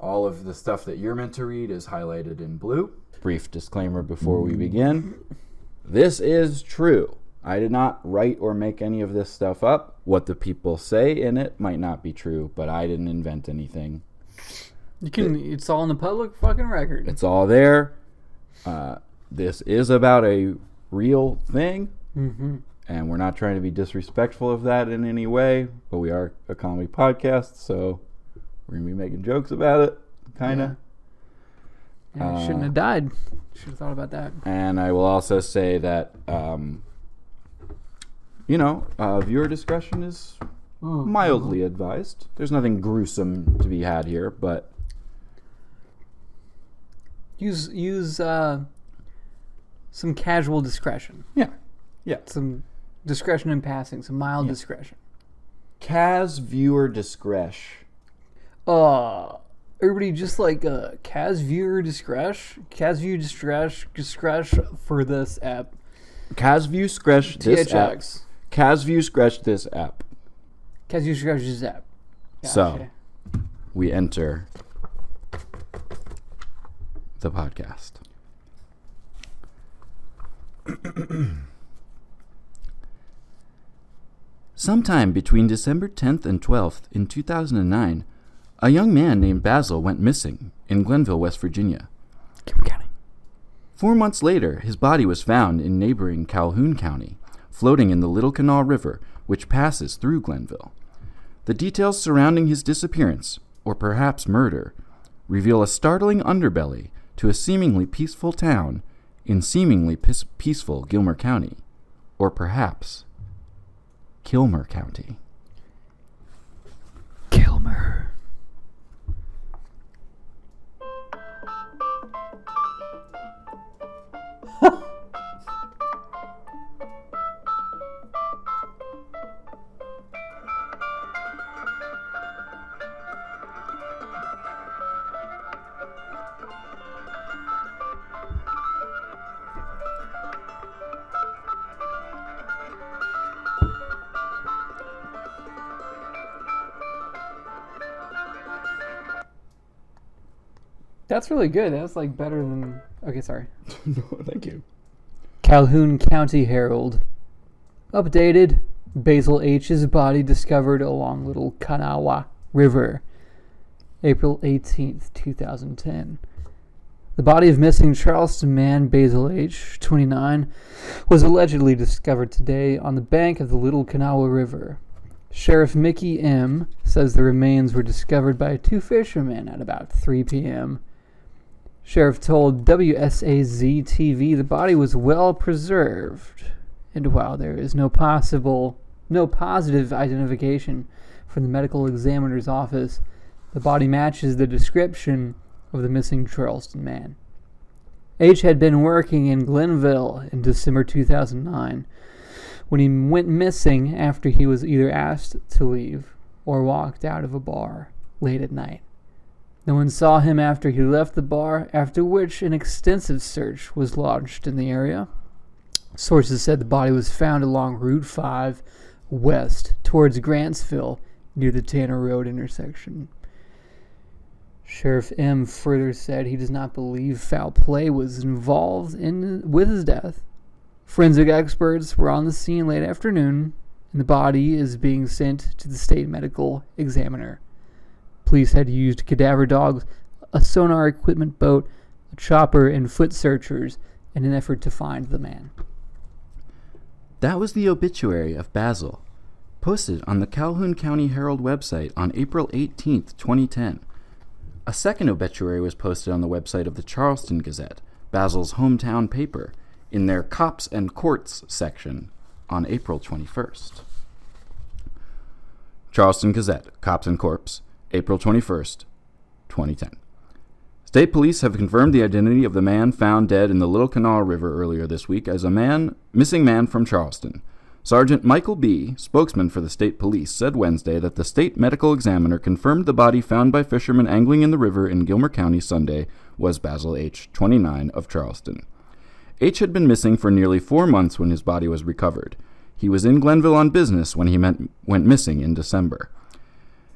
all of the stuff that you're meant to read is highlighted in blue. Brief disclaimer before we begin. This is true. I did not write or make any of this stuff up. What the people say in it might not be true, but I didn't invent anything. It's all in the public fucking record. It's all there. This is about a real thing. Mm-hmm. And we're not trying to be disrespectful of that in any way, but we are a comedy podcast, so we're going to be making jokes about it, kind of. Yeah, I shouldn't have died. Should have thought about that. And I will also say that, viewer discretion is mildly advised. There's nothing gruesome to be had here, but... Use some casual discretion. Yeah. Some discretion in passing, some mild discretion. Kaz viewer discretion. everybody just like Casview Discresh for this app. Casview Scresh this app. THX. Casview Scresh this app. Casview Discresh this app. Gotcha. So, we enter the podcast. Sometime between December 10th and 12th in 2009, a young man named Basil went missing in Glenville, West Virginia. 4 months later, his body was found in neighboring Calhoun County, floating in the Little Kanawha River, which passes through Glenville. The details surrounding his disappearance, or perhaps murder, reveal a startling underbelly to a seemingly peaceful town in seemingly peaceful Gilmer County, or perhaps Kilmer County. Kilmer. That's really good. That's like better than... Okay, sorry. No, thank you. Calhoun County Herald. Updated. Basil H's body discovered along Little Kanawha River. April 18th, 2010. The body of missing Charleston man Basil H., 29, was allegedly discovered today on the bank of the Little Kanawha River. Sheriff Mickey M. says the remains were discovered by two fishermen at about 3 p.m. Sheriff told WSAZ-TV the body was well preserved, and while there is no positive identification from the medical examiner's office, the body matches the description of the missing Charleston man. H had been working in Glenville in December 2009 when he went missing after he was either asked to leave or walked out of a bar late at night. No one saw him after he left the bar, after which an extensive search was launched in the area. Sources said the body was found along Route 5 west towards Grantsville near the Tanner Road intersection. Sheriff M. further said he does not believe foul play was involved with his death. Forensic experts were on the scene late afternoon, and the body is being sent to the state medical examiner. Police had used cadaver dogs, a sonar equipment boat, a chopper, and foot searchers in an effort to find the man. That was the obituary of Basil, posted on the Calhoun County Herald website on April 18th, 2010. A second obituary was posted on the website of the Charleston Gazette, Basil's hometown paper, in their Cops and Courts section on April 21st. Charleston Gazette, Cops and Corpse, April 21st, 2010. State police have confirmed the identity of the man found dead in the Little Kanawha River earlier this week as a missing man from Charleston. Sergeant Michael B., spokesman for the state police, said Wednesday that the state medical examiner confirmed the body found by fishermen angling in the river in Gilmer County Sunday was Basil H., 29, of Charleston. H. had been missing for nearly 4 months when his body was recovered. He was in Glenville on business when he went missing in December.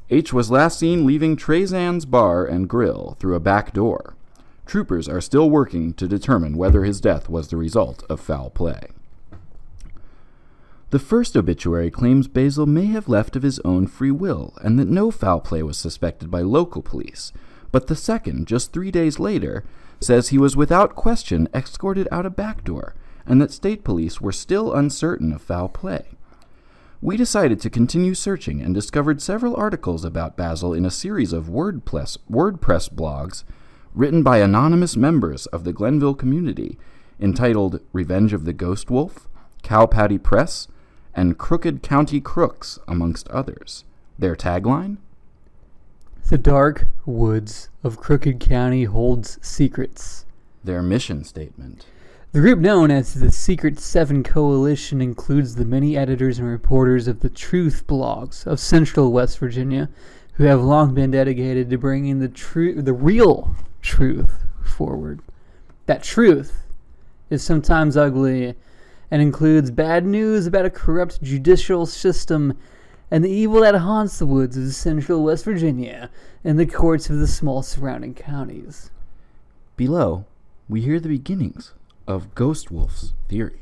H. was last seen leaving Trezan's Bar and Grill through a back door. Troopers are still working to determine whether his death was the result of foul play. The first obituary claims Basil may have left of his own free will and that no foul play was suspected by local police, but the second, just 3 days later, says he was without question escorted out a back door and that state police were still uncertain of foul play. We decided to continue searching and discovered several articles about Basil in a series of WordPress blogs written by anonymous members of the Glenville community entitled Revenge of the Ghost Wolf, Cow Patty Press, and Crooked County Crooks, amongst others. Their tagline? The dark woods of Crooked County holds secrets. Their mission statement. The group known as the Secret Seven Coalition includes the many editors and reporters of the truth blogs of Central West Virginia who have long been dedicated to bringing the real truth forward. That truth is sometimes ugly and includes bad news about a corrupt judicial system and the evil that haunts the woods of central West Virginia and the courts of the small surrounding counties. Below, we hear the beginnings of Ghost Wolf's theory.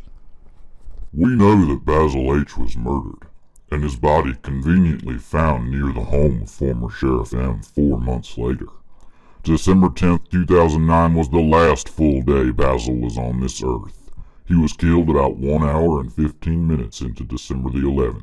We know that Basil H. was murdered, and his body conveniently found near the home of former Sheriff M 4 months later. December 10th, 2009 was the last full day Basil was on this earth. He was killed about 1 hour and 15 minutes into December the 11th.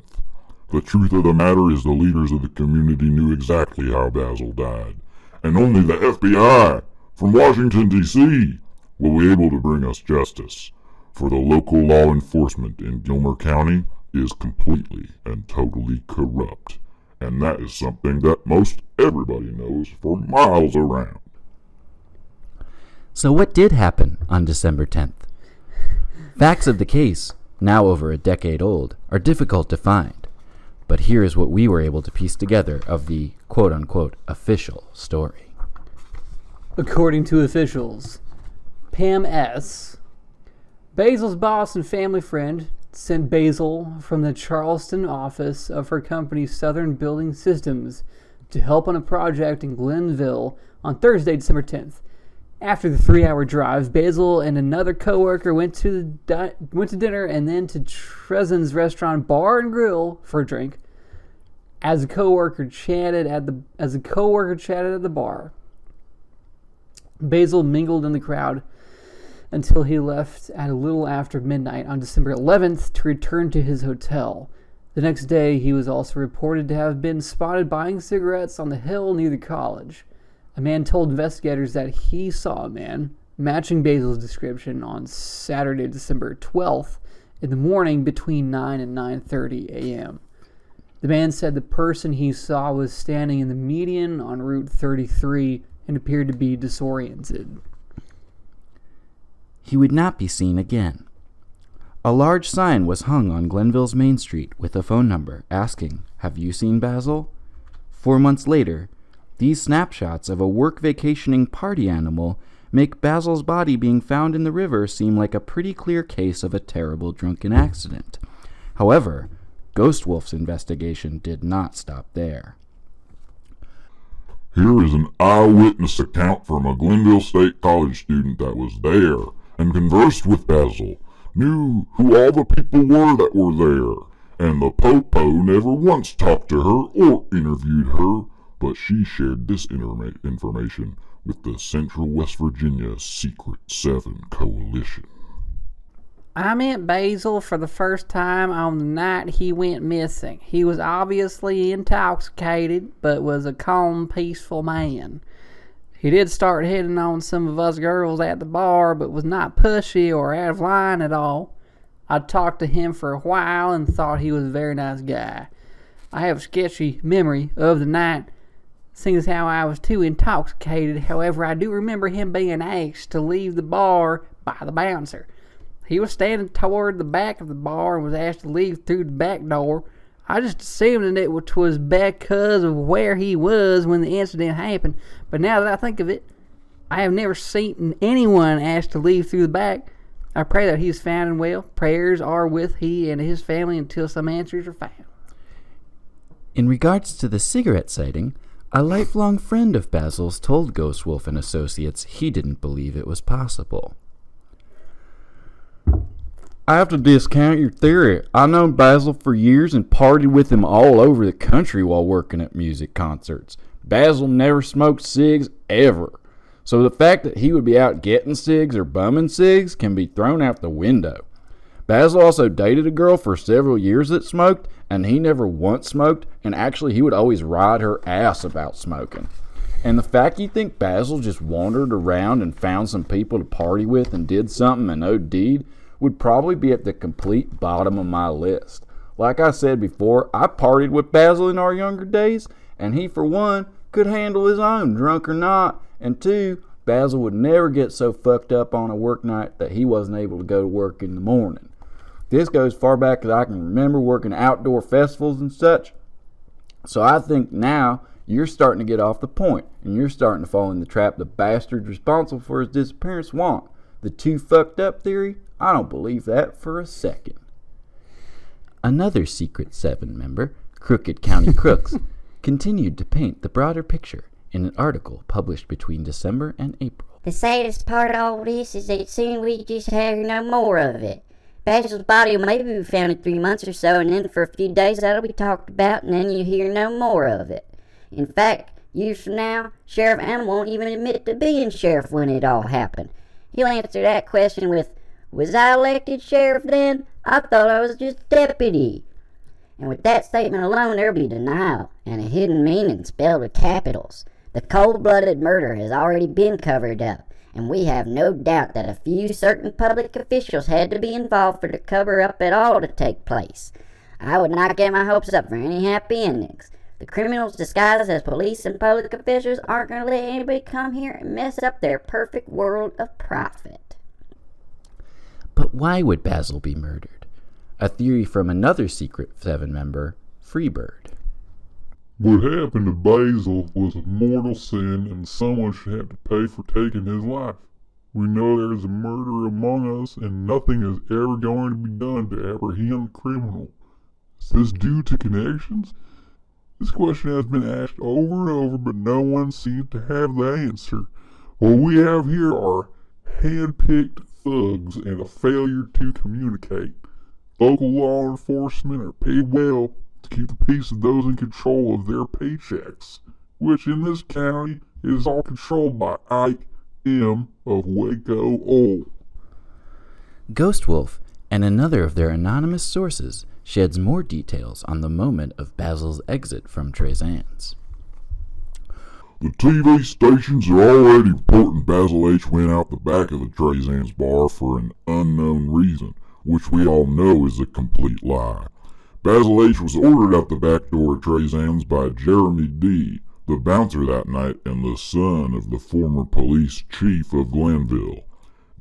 The truth of the matter is the leaders of the community knew exactly how Basil died, and only the FBI from Washington, D.C. will be able to bring us justice, for the local law enforcement in Gilmer County is completely and totally corrupt, and that is something that most everybody knows for miles around. So what did happen on December 10th? Facts of the case, now over a decade old, are difficult to find. But here is what we were able to piece together of the quote-unquote official story. According to officials, Pam S., Basil's boss and family friend, sent Basil from the Charleston office of her company Southern Building Systems to help on a project in Glenville on Thursday, December 10th. After the 3-hour drive, Basil and another coworker went to dinner and then to Trezen's restaurant bar and grill for a drink. As a coworker chatted at the bar, Basil mingled in the crowd until he left at a little after midnight on December 11th to return to his hotel. The next day, he was also reported to have been spotted buying cigarettes on the hill near the college. A man told investigators that he saw a man matching Basil's description on Saturday, December 12th in the morning between 9 and 9:30 a.m. The man said the person he saw was standing in the median on Route 33 and appeared to be disoriented. He would not be seen again. A large sign was hung on Glenville's Main Street with a phone number asking, "Have you seen Basil?" 4 months later, these snapshots of a work vacationing party animal make Basil's body being found in the river seem like a pretty clear case of a terrible drunken accident. However, Ghost Wolf's investigation did not stop there. Here is an eyewitness account from a Glenville State College student that was there and conversed with Basil, knew who all the people were that were there, and the Popo never once talked to her or interviewed her, but she shared this information with the Central West Virginia Secret 7 Coalition. I met Basil for the first time on the night he went missing. He was obviously intoxicated, but was a calm, peaceful man. He did start hitting on some of us girls at the bar, but was not pushy or out of line at all. I talked to him for a while and thought he was a very nice guy. I have a sketchy memory of the night, seeing as how I was too intoxicated. However, I do remember him being asked to leave the bar by the bouncer. He was standing toward the back of the bar and was asked to leave through the back door. I just assumed that it was because of where he was when the incident happened. But now that I think of it, I have never seen anyone asked to leave through the back. I pray that he is found and well. Prayers are with he and his family until some answers are found. In regards to the cigarette sighting, a lifelong friend of Basil's told Ghost Wolf and Associates he didn't believe it was possible. I have to discount your theory. I known Basil for years and partied with him all over the country while working at music concerts. Basil never smoked cigs ever. So the fact that he would be out getting cigs or bumming cigs can be thrown out the window. Basil also dated a girl for several years that smoked, and he never once smoked, and actually he would always ride her ass about smoking. And the fact you think Basil just wandered around and found some people to party with and did something and OD'd would probably be at the complete bottom of my list. Like I said before, I partied with Basil in our younger days, and he, for one, could handle his own, drunk or not, and two, Basil would never get so fucked up on a work night that he wasn't able to go to work in the morning. This goes far back as I can remember working outdoor festivals and such, so I think now You're starting to get off the point, and you're starting to fall in the trap the bastards responsible for his disappearance want. The too fucked up theory? I don't believe that for a second. Another Secret Seven member, Crooked County Crooks, continued to paint the broader picture in an article published between December and April. The saddest part of all this is that soon we just hear no more of it. Basil's body will maybe be found in 3 months or so, and then for a few days that'll be talked about, and then you hear no more of it. In fact, years from now, Sheriff Allen won't even admit to being sheriff when it all happened. He'll answer that question with, "Was I elected sheriff then? I thought I was just deputy." And with that statement alone, there'll be denial and a hidden meaning spelled with capitals. The cold-blooded murder has already been covered up, and we have no doubt that a few certain public officials had to be involved for the cover-up at all to take place. I would not get my hopes up for any happy endings. The criminals disguised as police and public officials aren't going to let anybody come here and mess up their perfect world of profit. But why would Basil be murdered? A theory from another Secret Seven member, Freebird. What happened to Basil was a mortal sin, and someone should have to pay for taking his life. We know there is a murderer among us, and nothing is ever going to be done to apprehend the criminal. Is this due to connections? This question has been asked over and over, but no one seems to have the answer. What we have here are hand-picked thugs and a failure to communicate. Local law enforcement are paid well to keep the peace of those in control of their paychecks, which in this county is all controlled by Ike M. of Waco O. Ghost Wolf and another of their anonymous sources sheds more details on the moment of Basil's exit from Trezans. The TV stations are already reporting Basil H. went out the back of the Trezans bar for an unknown reason, which we all know is a complete lie. Basil H. was ordered out the back door at Trezans by Jeremy D., the bouncer that night and the son of the former police chief of Glenville.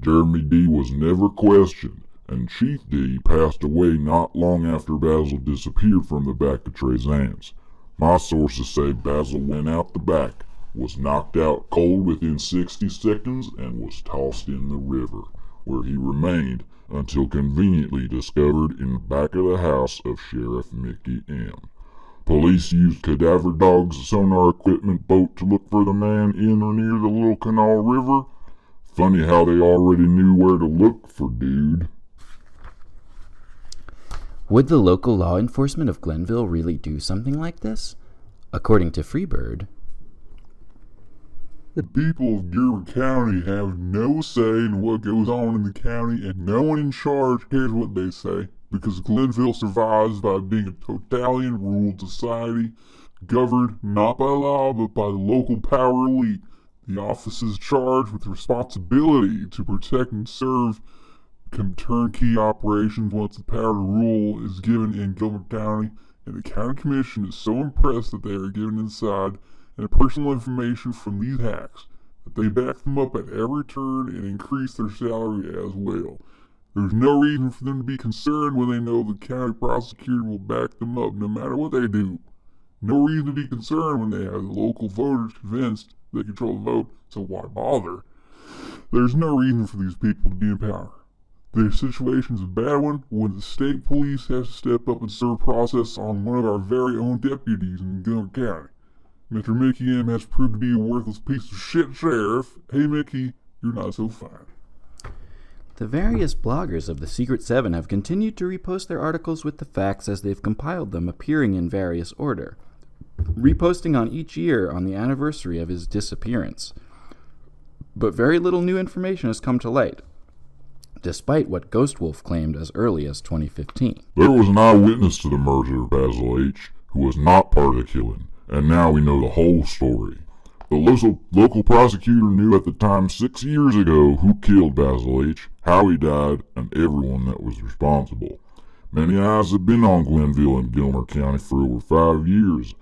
Jeremy D. was never questioned, and Chief D. passed away not long after Basil disappeared from the back of Trezans. My sources say Basil went out the back, was knocked out cold within 60 seconds, and was tossed in the river, where he remained until conveniently discovered in the back of the house of Sheriff Mickey M. Police used cadaver dogs, sonar equipment boat to look for the man in or near the Little Canal River. Funny how they already knew where to look for dude. Would the local law enforcement of Glenville really do something like this? According to Freebird, The people of Gilbert County have no say in what goes on in the county, and no one in charge cares what they say, because Glenville survives by being a totalitarian ruled society, governed not by law but by the local power elite. The offices charged with responsibility to protect and serve turnkey operations once the power to rule is given in Gilbert County, and the county commission is so impressed that they are given inside and personal information from these hacks that they back them up at every turn and increase their salary as well. There's no reason for them to be concerned when they know the county prosecutor will back them up no matter what they do. No reason to be concerned when they have the local voters convinced they control the vote, so why bother? There's no reason for these people to be in power. Their situation's a bad one when the state police has to step up and serve process on one of our very own deputies in Gilbert County. Mr. Mickey M. has proved to be a worthless piece of shit sheriff. Hey Mickey, you're not so fine. the various bloggers of the Secret Seven have continued to repost their articles with the facts as they've compiled them, appearing in various order, reposting on each year on the anniversary of his disappearance. But very little new information has come to light, despite what Ghost Wolf claimed as early as 2015. There was an eyewitness to the murder of Basil H., who was not part of the killing, and now we know the whole story. The local prosecutor knew at the time 6 years ago who killed Basil H., how he died, and everyone that was responsible. Many eyes have been on Glenville and Gilmer County for over 5 years,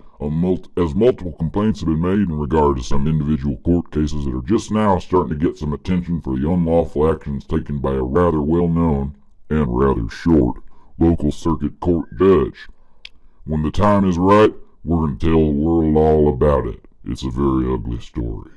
as multiple complaints have been made in regard to some individual court cases that are just now starting to get some attention for the unlawful actions taken by a rather well-known, and rather short, local circuit court judge. When the time is right, We're going to tell the world all about it. It's a very ugly story.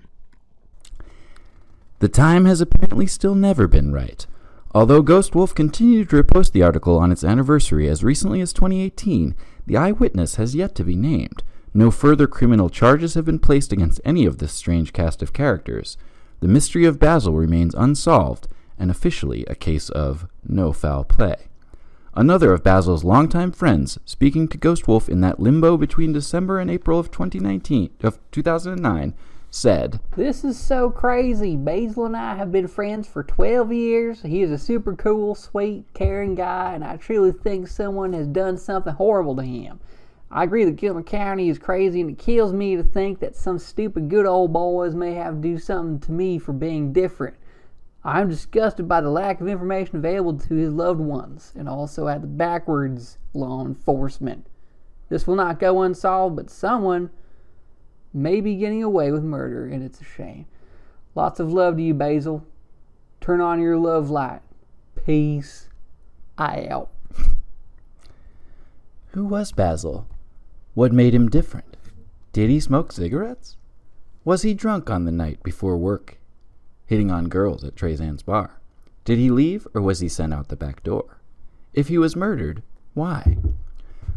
The time has apparently still never been right. Although Ghost Wolf continued to repost the article on its anniversary as recently as 2018, the eyewitness has yet to be named. No further criminal charges have been placed against any of this strange cast of characters. The mystery of Basil remains unsolved, and officially a case of no foul play. Another of Basil's longtime friends, speaking to Ghost Wolf in that limbo between December and April of 2009, said, "This is so crazy. Basil and I have been friends for 12 years. He is a super cool, sweet, caring guy, and I truly think someone has done something horrible to him. I agree that Gilmer County is crazy, and it kills me to think that some stupid good old boys may have to do something to me for being different. I'm disgusted by the lack of information available to his loved ones, and also at the backwards law enforcement. This will not go unsolved, but someone may be getting away with murder, and it's a shame. Lots of love to you, Basil. Turn on your love light. Peace out." Who was Basil? What made him different? Did he smoke cigarettes? Was he drunk on the night before work, hitting on girls at Trezan's bar? Did he leave, or was he sent out the back door? If he was murdered, why?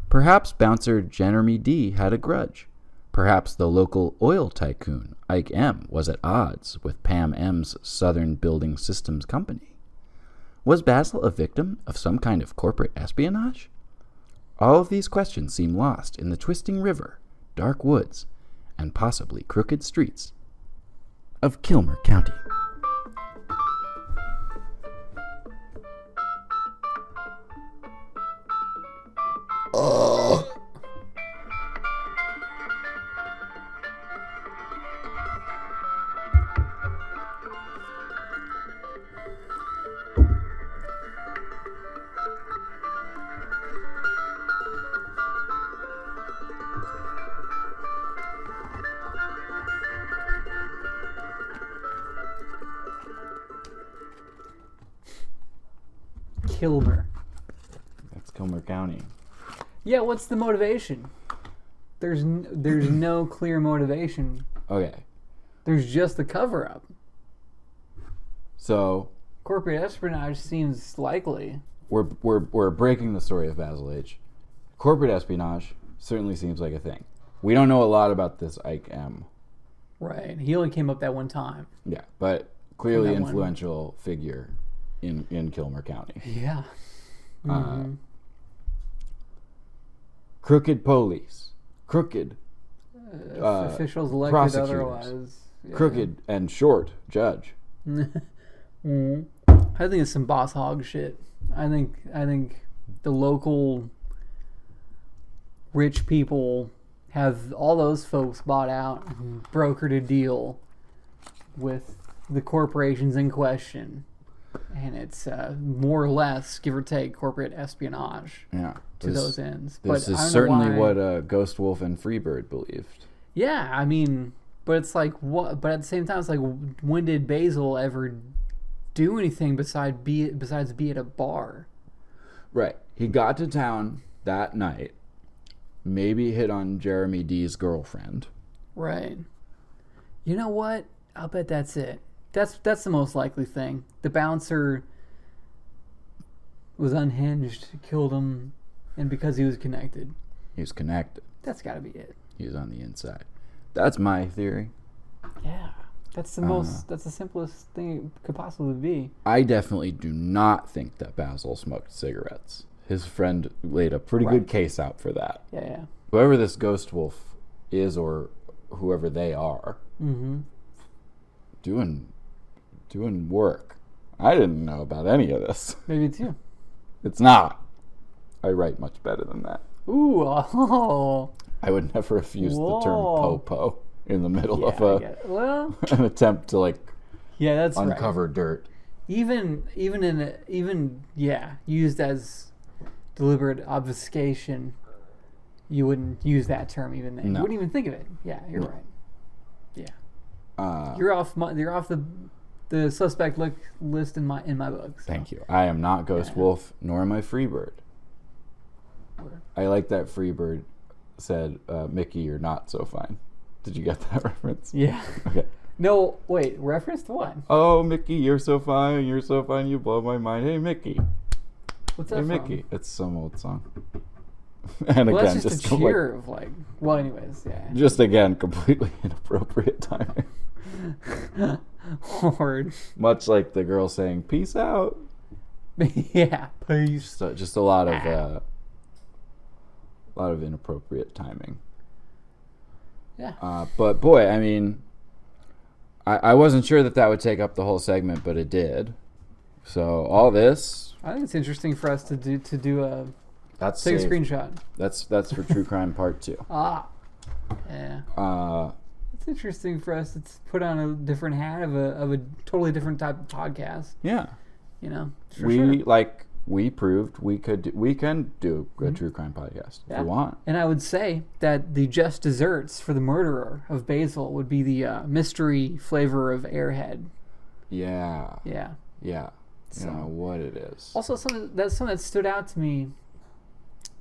Perhaps bouncer Jeremy D. had a grudge. Perhaps the local oil tycoon, Ike M., was at odds with Pam M.'s Southern Building Systems Company. Was Basil a victim of some kind of corporate espionage? All of these questions seem lost in the twisting river, dark woods, and possibly crooked streets of Gilmer County. Kilmer. That's Gilmer County. Yeah, what's the motivation? There's no clear motivation. Okay, There's just the cover-up. so Corporate espionage seems likely. we're breaking the story of Basil H. Corporate espionage certainly seems like a thing. We don't know a lot about this Ike M. Right. He only came up that one time. Yeah, but clearly That one. influential figure in Gilmer County. Yeah. Crooked police, crooked, Officials elected prosecutors. otherwise. Yeah. crooked and short judge. I think it's some boss hog shit. I think the local rich people have all those folks bought out and brokered a deal with the corporations in question. And it's more or less, give or take, corporate espionage Yeah, to those ends. This I is don't know certainly why- what Ghost Wolf and Freebird believed. Yeah, I mean, but it's like what? But at the same time, it's like, when did Basil ever do anything besides be at a bar? Right. He got to town that night, maybe hit on Jeremy D's girlfriend. Right. You know what? I'll bet that's it. That's the most likely thing. The bouncer was unhinged, killed him, and because he was connected. He was connected. That's got to be it. He was on the inside. That's my theory. Yeah. That's the most. That's the simplest thing it could possibly be. I definitely do not think that Basil smoked cigarettes. His friend laid a pretty Right. good case out for that. Yeah. Whoever this Ghost Wolf is, or whoever they are, doing work. I didn't know about any of this. Maybe too. It's not. I write much better than that. Ooh. Oh. I would never have used the term Whoa. popo in the middle Yeah, of I get it. Well, an attempt to yeah, that's right. uncover dirt. Even used as deliberate obfuscation, you wouldn't use that term even then. No. You wouldn't even think of it. Yeah, you're right. Yeah, you're off the suspect list in my book. So. Thank you. I am not Ghost Wolf, nor am I Freebird. I like that Freebird said, Mickey, you're not so fine. Did you get that reference? Yeah. Okay. No, wait. Reference to what? Oh, Mickey, you're so fine. You're so fine. You blow my mind. Hey, Mickey. What's that Hey, from? Mickey. It's some old song. And Well, again, that's just a com- cheer of like. Well, anyways, yeah. just again, completely inappropriate timing. Lord. Much like the girl saying, peace out. Yeah, please. Just a lot of inappropriate timing. Yeah. But boy, I mean, I wasn't sure that would take up the whole segment, but it did. So all this. I think it's interesting for us to do a That's take a safe. screenshot. That's for True Crime Part 2. Yeah. It's interesting for us to put on a different hat of a totally different type of podcast. Yeah. You know, for sure. We proved we can do a true crime podcast if we want. And I would say that the just desserts for the murderer of Basil would be the mystery flavor of Airhead. Yeah. Yeah. Yeah. So. You know what it is. Also, something that stood out to me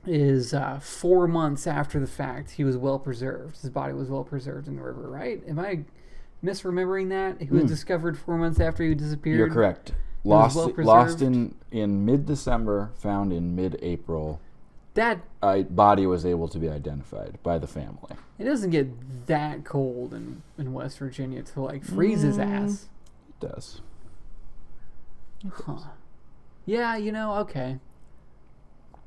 is 4 months after the fact, he was well preserved. His body was well preserved in the river, right? Am I misremembering that? He was discovered 4 months after he disappeared? You're correct. Lost in mid-December, found in mid-April. That body was able to be identified by the family. It doesn't get that cold in West Virginia to like freeze his ass. It does. Huh. Yeah, okay.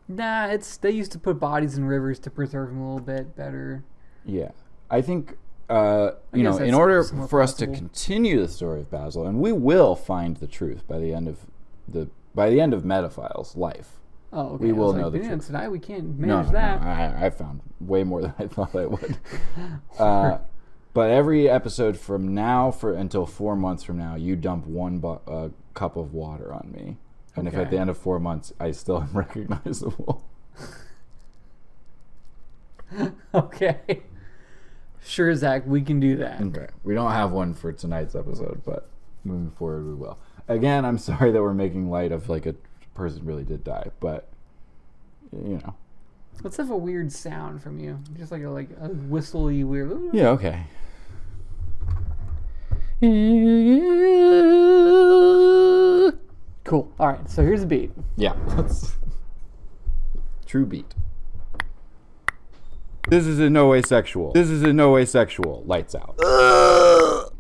Nah, they used to put bodies in rivers to preserve them a little bit better. Yeah. I think in order for us to continue the story of Basil, and we will find the truth by the end of Metaphile's life. Oh, okay. We will know the truth. Tonight we can't manage that. No, I found way more than I thought I would. But every episode from now until 4 months from now, you dump one cup of water on me. And if at the end of 4 months I still am recognizable. Okay. Sure, Zach, we can do that. Okay. We don't have one for tonight's episode, but moving forward we will. Again, I'm sorry that we're making light of like a person really did die, but Let's have a weird sound from you. Just like a whistly weird. Yeah, okay. Cool. All right, so here's a beat. Yeah. True beat. This is in no way sexual. Lights out.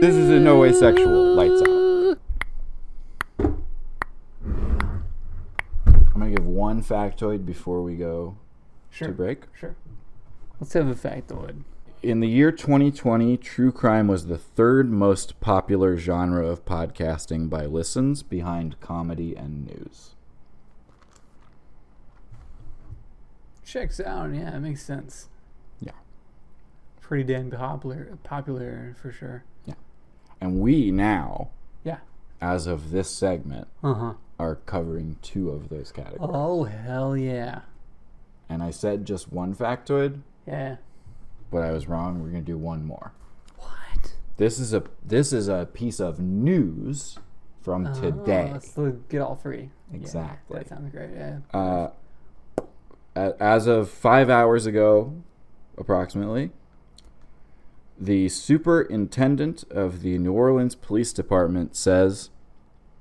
This is in no way sexual. Lights out. I'm going to give one factoid before we go to break. Sure. Let's have a factoid. In the year 2020, true crime was the third most popular genre of podcasting by listens, behind comedy and news. Checks out. Yeah, it makes sense. Yeah. Pretty damn popular for sure. Yeah. And we now, yeah, as of this segment, are covering 2 of those categories. Oh, hell yeah. And I said just one factoid. Yeah. But I was wrong. We're going to do one more. What? This is a piece of news from today. Let's get all 3. Exactly. Yeah, that sounds great. Yeah. As of 5 hours ago, approximately, the superintendent of the New Orleans Police Department says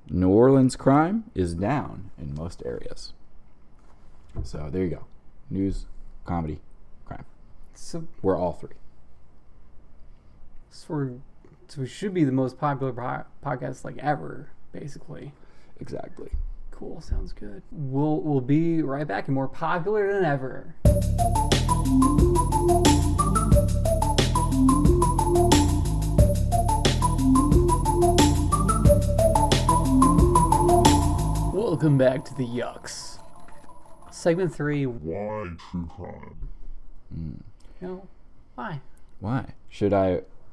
New Orleans crime is down in most areas. So there you go. News, comedy, crime. So we're all 3. So we should be the most popular podcast ever, basically. Exactly. Cool. Sounds good. We'll be right back and more popular than ever. Welcome back to the Yucks. Segment 3. Why true crime? Why? Why?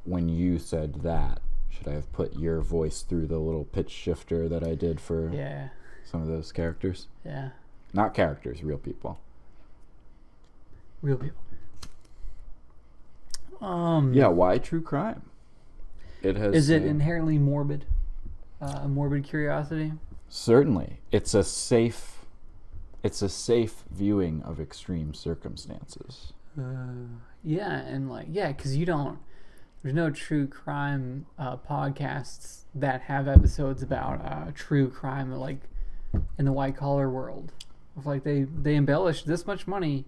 When you said that, should I have put your voice through the little pitch shifter that I did for some of those characters? Yeah. Not characters, real people. Real people. Yeah, why true crime? It has. Is it inherently morbid? a morbid curiosity? Certainly, it's a safe viewing of extreme circumstances. Yeah, and because there's no true crime podcasts that have episodes about true crime, like in the white collar world. Of like they embellished this much money,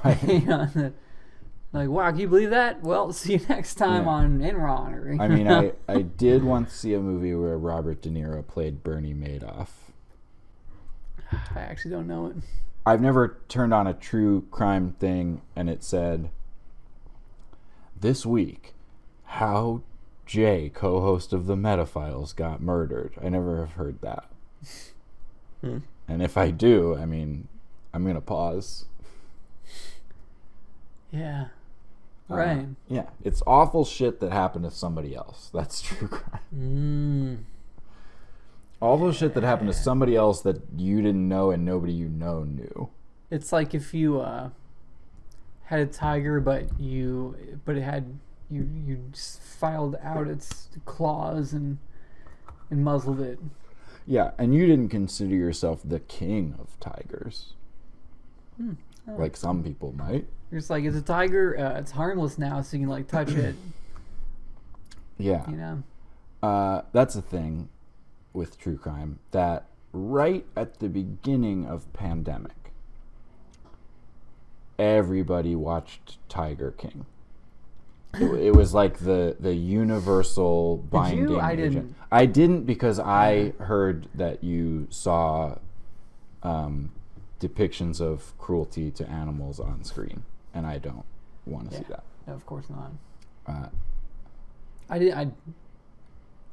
Right. Like, wow, can you believe that? Well, see you next time on Enron. I mean, I did once see a movie where Robert De Niro played Bernie Madoff. I actually don't know it. I've never turned on a true crime thing and it said, "This week, how Jay, co-host of the Metafiles, got murdered." I never have heard that. And if I do, I mean, I'm going to pause. Yeah. Right. Yeah, it's awful shit that happened to somebody else. That's true crime. Awful shit that happened to somebody else that you didn't know and nobody you know knew. It's like if you had a tiger, but you just filed out its claws and muzzled it. Yeah, and you didn't consider yourself the king of tigers. Like some people might. You're just like, it's a tiger, it's harmless now, so you can like touch it. Yeah. You know? That's the thing with true crime, that right at the beginning of pandemic, everybody watched Tiger King. It was like the universal binding. Did you? I didn't. I didn't because I heard that you saw depictions of cruelty to animals on screen, and I don't want to see that. No, of course not. I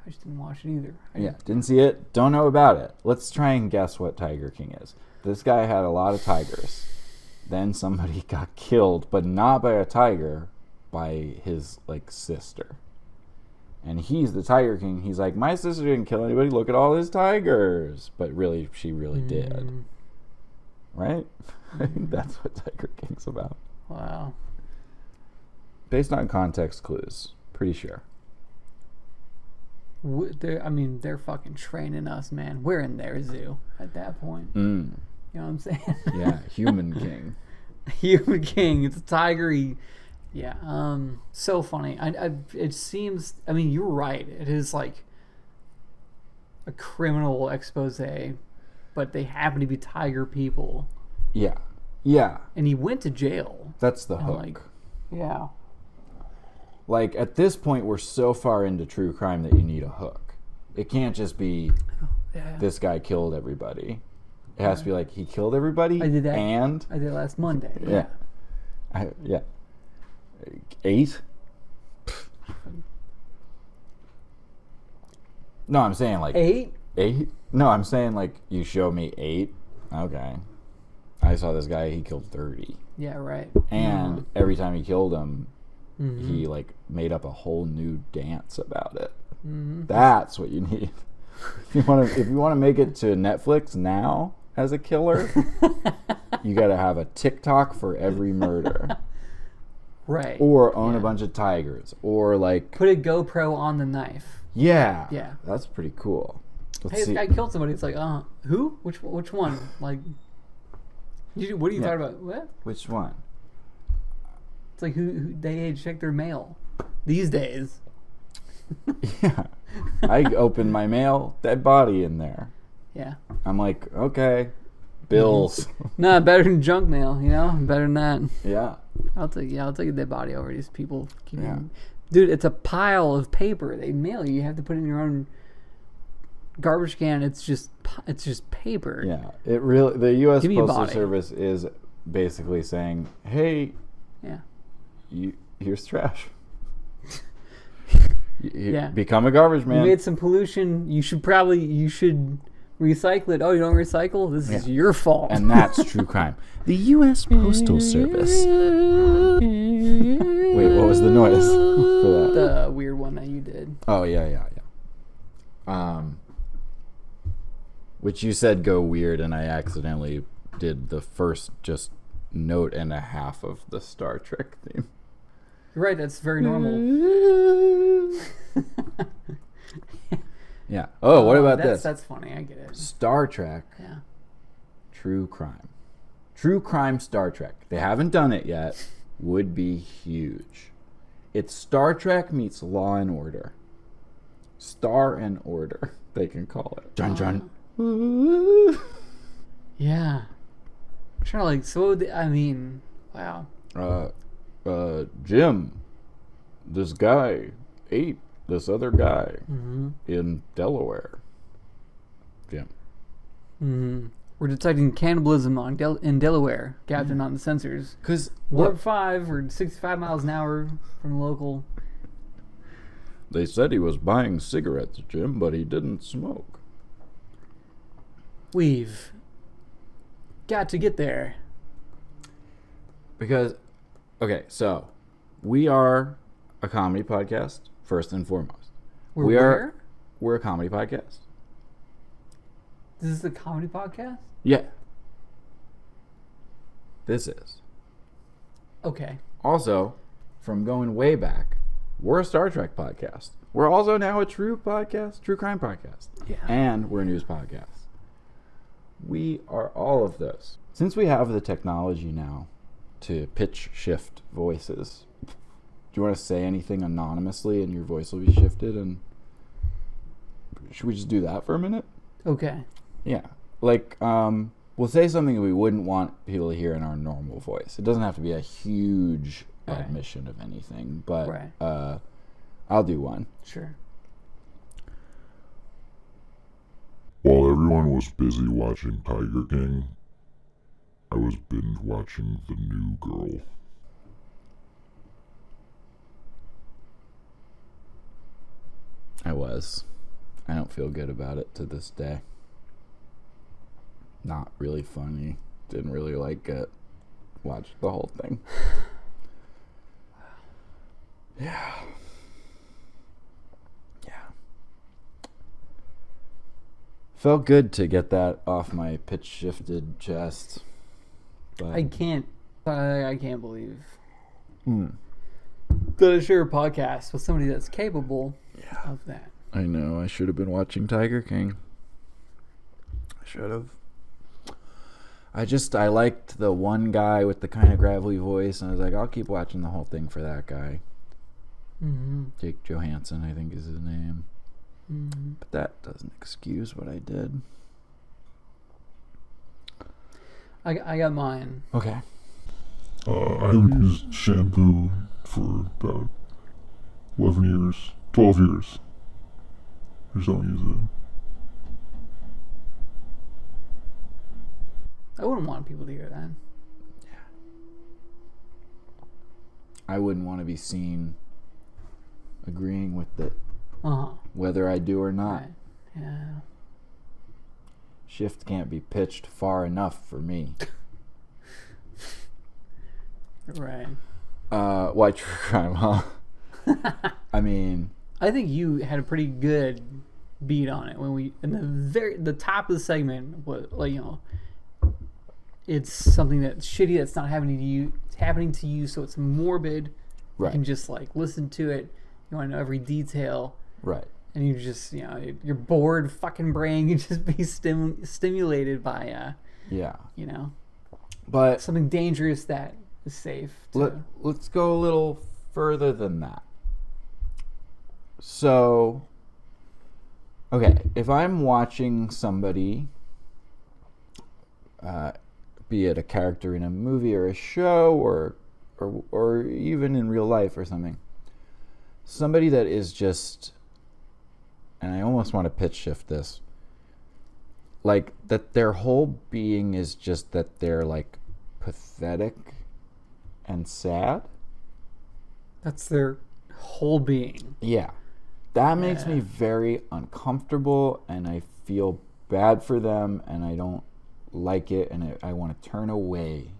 just didn't watch it either. Didn't see it. Don't know about it. Let's try and guess what Tiger King is. This guy had a lot of tigers. Then somebody got killed, but not by a tiger, by his like sister. And he's the Tiger King. He's like, my sister didn't kill anybody. Look at all his tigers. But really, she really did. Right? I think that's what Tiger King's about. Wow. Based on context clues. Pretty sure. They're fucking training us, man. We're in their zoo at that point. You know what I'm saying? Yeah, Human King. Human King. It's a tiger. So funny. It seems. I mean, you're right. It is like a criminal expose, but they happen to be tiger people. Yeah. Yeah. And he went to jail. That's the hook. Yeah. Like, at this point, we're so far into true crime that you need a hook. It can't just be, this guy killed everybody. It has to be like, he killed everybody. I did that. And I did last Monday. Yeah. 8? No, I'm saying like 8? 8? No, I'm saying like, you show me 8. Okay. I saw this guy, he killed 30. Yeah, right. And every time he killed him, he like made up a whole new dance about it. That's what you need. If you want to make it to Netflix now as a killer, you got to have a TikTok for every murder. Right. Or own a bunch of tigers, or like put a GoPro on the knife. Yeah. Yeah. That's pretty cool. Hey, this guy killed somebody. It's like, who? Which one? Like, what are you talking about? What? Which one? It's like who they check their mail these days. Yeah. I open my mail, dead body in there. Yeah. I'm like, okay, bills. No, better than junk mail, better than that. Yeah. I'll take a dead body over these people. Dude, it's a pile of paper they mail you. You have to put it in your own garbage can. It's just paper. Yeah. It really, the U.S. Postal Service is basically saying, hey, here's trash. Become a garbage man. You made some pollution. You should recycle it. Oh, you don't recycle? This is your fault. And that's true crime. The U.S. Postal Service. Wait, what was the noise for that? The weird one that you did. Oh, yeah. Which you said go weird, and I accidentally did the first just note and a half of the Star Trek theme. You're right, that's very normal. Yeah. Oh, what about that's, this? That's funny. I get it. Star Trek. Yeah. True crime. True crime Star Trek. They haven't done it yet. Would be huge. It's Star Trek meets Law and Order. Star and Order, they can call it. Dun dun. Yeah. I'm trying to like, so, I mean, wow. Jim, this guy ate this other guy in Delaware. Jim. Mm-hmm. We're detecting cannibalism in Delaware, Captain on the sensors. Because Warp 5 or 65 miles an hour from the local. they said he was buying cigarettes, Jim, but he didn't smoke. We've got to get there. Because, okay, so we are a comedy podcast, first and foremost. We're a comedy podcast. This is a comedy podcast? Yeah. This is. Okay. Also, from going way back, we're a Star Trek podcast. We're also now a true crime podcast. Yeah. And we're a news podcast. We are all of those. Since we have the technology now to pitch shift voices, do you want to say anything anonymously and your voice will be shifted? And should we just do that for a minute? Okay. Yeah. Like, we'll say something that we wouldn't want people to hear in our normal voice. It doesn't have to be a huge admission of anything, but I'll do one. Sure. While everyone was busy watching Tiger King, I was binge watching The New Girl. I was. I don't feel good about it to this day. Not really funny. Didn't really like it. Watched the whole thing. Yeah. Felt good to get that off my pitch shifted chest. But I can't believe that I share a podcast with somebody that's capable of that. I know. I should have been watching Tiger King. I should have. I liked the one guy with the kind of gravelly voice, and I was like, I'll keep watching the whole thing for that guy. Mm-hmm. Jake Johansson, I think is his name. Mm-hmm. But that doesn't excuse what I did. I got mine. Okay. I haven't used shampoo for about 11 years, 12 years. I just don't use it. I wouldn't want people to hear that. I wouldn't want to be seen agreeing with it, Uh-huh. whether I do or not. Right. Yeah. Shift can't be pitched far enough for me. Right. Why true crime, huh? I mean, I think you had a pretty good beat on it when we in the top of the segment was like, you know, it's something that's shitty that's not happening to you, so it's morbid. right, You can just like listen to it. You want to know every detail, right. and you just, you know, your bored fucking brain can just be stimulated by Yeah. you know, But something dangerous that is safe. To, let's go a little further than that. So, okay, if I'm watching somebody, be it a character in a movie or a show or even in real life or something, somebody that is just, and I almost want to pitch shift this, like that their whole being is just that they're like pathetic and sad. that's their whole being. Yeah. That makes me very uncomfortable, and I feel bad for them, and I don't like it, and I want to turn away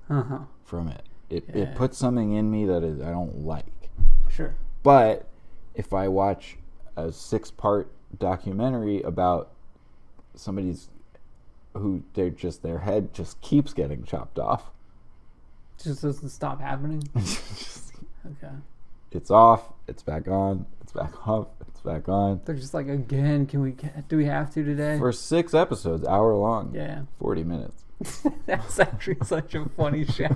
from it. It puts something in me that I don't like. Sure. But if I watch a 6-part documentary about somebody's who their head just keeps getting chopped off. Just doesn't stop happening. Okay. It's off. It's back on. It's back off. It's back on. They're just like, again, do we have to today? For 6 episodes, hour long. Yeah. 40 minutes. That's actually such a funny show.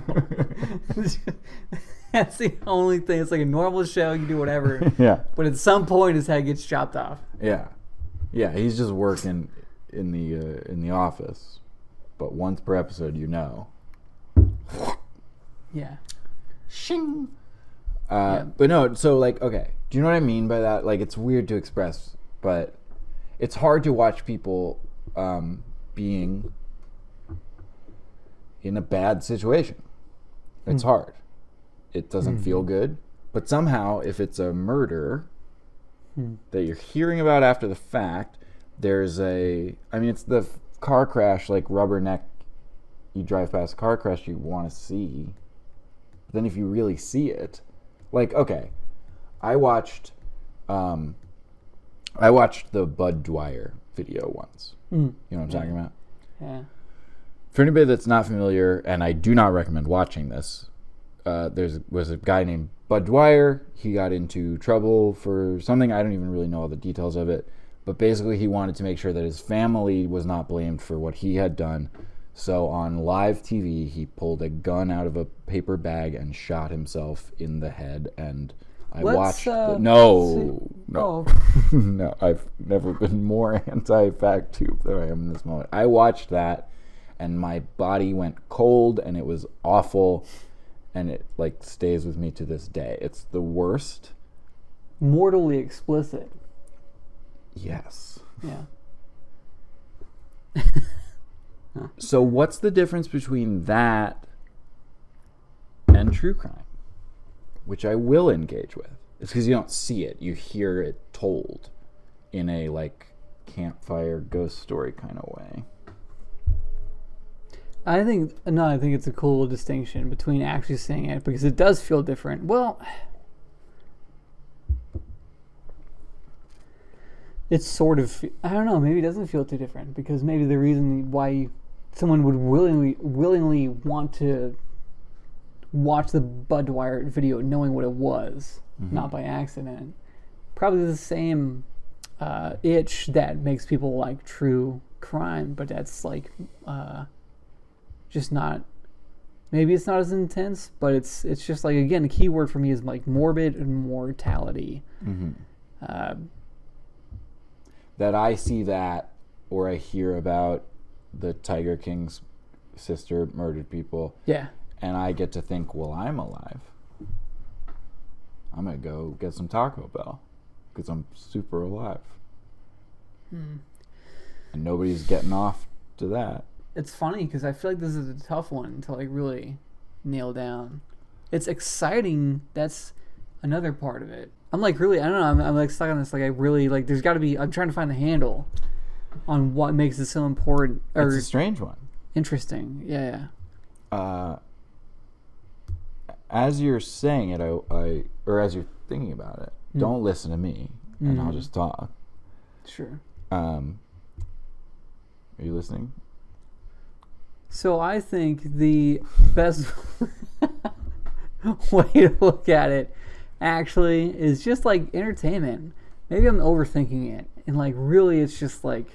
That's the only thing. It's like a normal show. You can do whatever. Yeah. But at some point, his head gets chopped off. Yeah. Yeah, he's just working in the office. But once per episode, you know. Yeah. Shing. But no, so like, okay. Do you know what I mean by that? Like, it's weird to express, but it's hard to watch people being in a bad situation. It's hard. It doesn't feel good. But somehow, if it's a murder that you're hearing about after the fact, there's it's the car crash, like rubberneck. You drive past a car crash you want to see. But then if you really see it, like, okay, I watched the Bud Dwyer video once. You know what I'm talking about? Yeah. For anybody that's not familiar, and I do not recommend watching this, was a guy named Bud Dwyer. He got into trouble for something. I don't even really know all the details of it. But basically, he wanted to make sure that his family was not blamed for what he had done. So on live TV, he pulled a gun out of a paper bag and shot himself in the head. And I watched... No. Oh. No, I've never been more anti-fact tube than I am in this moment. I watched that, and my body went cold, and it was awful, and it like stays with me to this day. It's the worst. Mortally explicit. Yes. Yeah. So what's the difference between that and true crime, which I will engage with? It's because you don't see it. You hear it told in a like campfire ghost story kind of way. I think it's a cool distinction between actually seeing it, because it does feel different. Well, it's sort of, I don't know, maybe it doesn't feel too different, because maybe the reason why someone would willingly want to watch the Bud Dwyer video knowing what it was, not by accident, probably the same itch that makes people like true crime, but that's like just not, maybe it's not as intense, but it's just like, again, the key word for me is like morbid and mortality. That I see that, or I hear about the Tiger King's sister murdered people. Yeah. And I get to think, well, I'm alive. I'm going to go get some Taco Bell because I'm super alive. And nobody's getting off to that. It's funny because I feel like this is a tough one to like really nail down. It's exciting. That's another part of it. I'm like really, I don't know, I'm like stuck on this. Like I really, like there's got to be, I'm trying to find the handle on what makes it so important. Or It's a strange one. interesting. Yeah. As you're saying it, or as you're thinking about it, don't listen to me, and I'll just talk. Sure. Are you listening? So I think the best way to look at it actually is just like entertainment. Maybe I'm overthinking it, and like really it's just like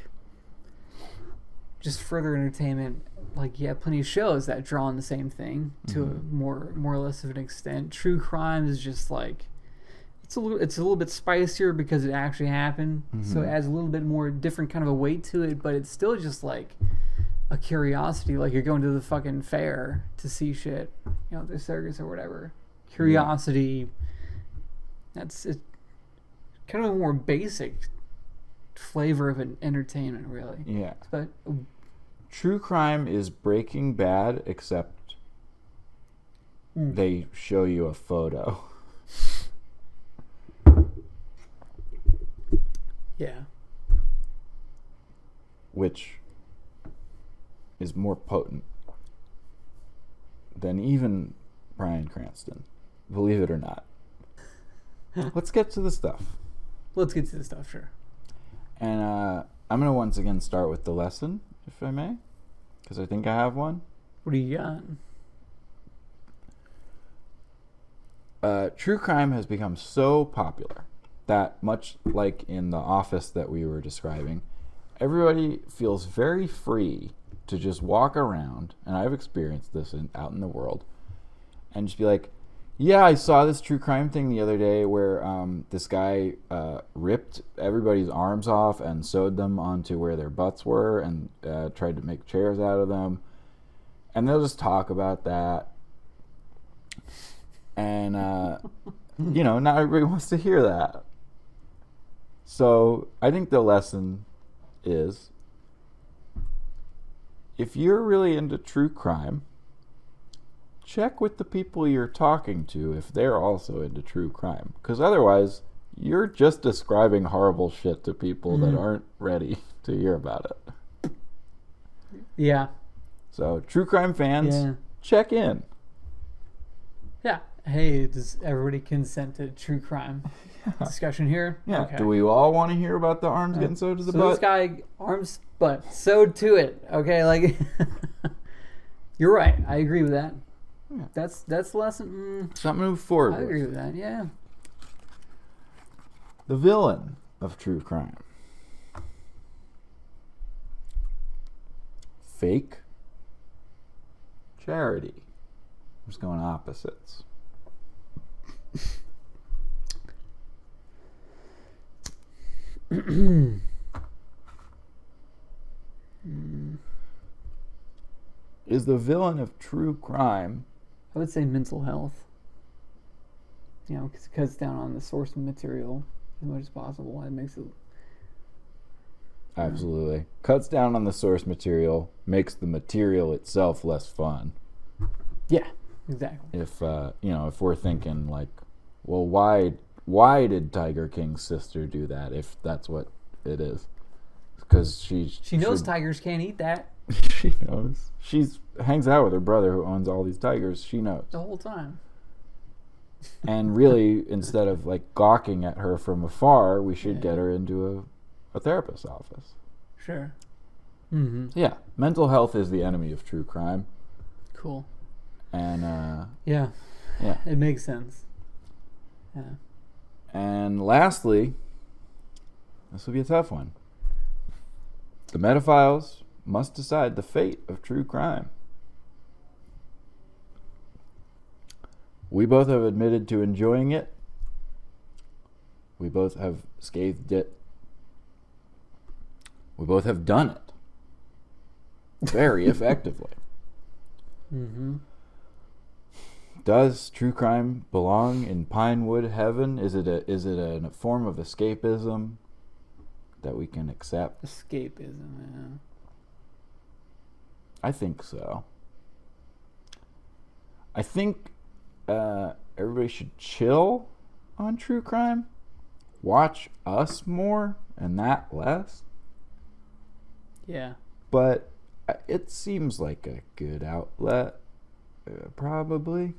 just further entertainment. Like you have plenty of shows that draw on the same thing to a more or less of an extent. True crime is just like it's a little bit spicier because it actually happened, so it adds a little bit more different kind of a weight to it. But it's still just like a curiosity, like you're going to the fucking fair to see shit, you know, the circus or whatever. Curiosity. That's it. Kind of a more basic flavor of an entertainment, really. Yeah. But True crime is Breaking Bad, except they show you a photo. yeah, Which is more potent than even Bryan Cranston, believe it or not. Let's get to the stuff. let's get to the stuff, sure. And I'm going to once again start with the lesson, if I may, because I think I have one. What do you got? true crime has become so popular that, much like in the office that we were describing, everybody feels very free to just walk around, and I've experienced this out in the world, and just be like, yeah, I saw this true crime thing the other day where this guy ripped everybody's arms off and sewed them onto where their butts were and tried to make chairs out of them. And they'll just talk about that. And, not everybody wants to hear that. So I think the lesson is, if you're really into true crime, check with the people you're talking to if they're also into true crime. Because otherwise, you're just describing horrible shit to people that aren't ready to hear about it. Yeah. So, true crime fans, check in. Yeah. Hey, does everybody consent to true crime discussion here? Yeah. Okay. Do we all want to hear about the arms getting sewed to the butt? This guy, arms, butt, sewed to it. Okay, like, you're right. I agree with that. Yeah. That's the lesson. Something to move forward I with. agree with that. Yeah. The villain of true crime. Fake charity. I'm just going opposites. Is the villain of true crime? I would say mental health. Because it cuts down on the source material as much as possible. It makes it. Absolutely. Cuts down on the source material, makes the material itself less fun. Yeah, exactly. If if we're thinking like, well, why did Tiger King's sister do that? If that's what it is, because she knows tigers can't eat that she knows. She hangs out with her brother who owns all these tigers. She knows the whole time. And really, instead of like gawking at her from afar, we should get her into a therapist's office. Sure. Mm-hmm. Yeah, mental health is the enemy of true crime. Cool. And yeah, it makes sense. Yeah. And lastly, this will be a tough one. The metaphiles must decide the fate of true crime. We both have admitted to enjoying it. We both have scathed it. We both have done it very effectively. Mm-hmm. Does true crime belong in Pinewood heaven? Is it a form of escapism that we can accept? Escapism, yeah. I think so. I think everybody should chill on true crime. Watch us more and that less. Yeah. But it seems like a good outlet, probably.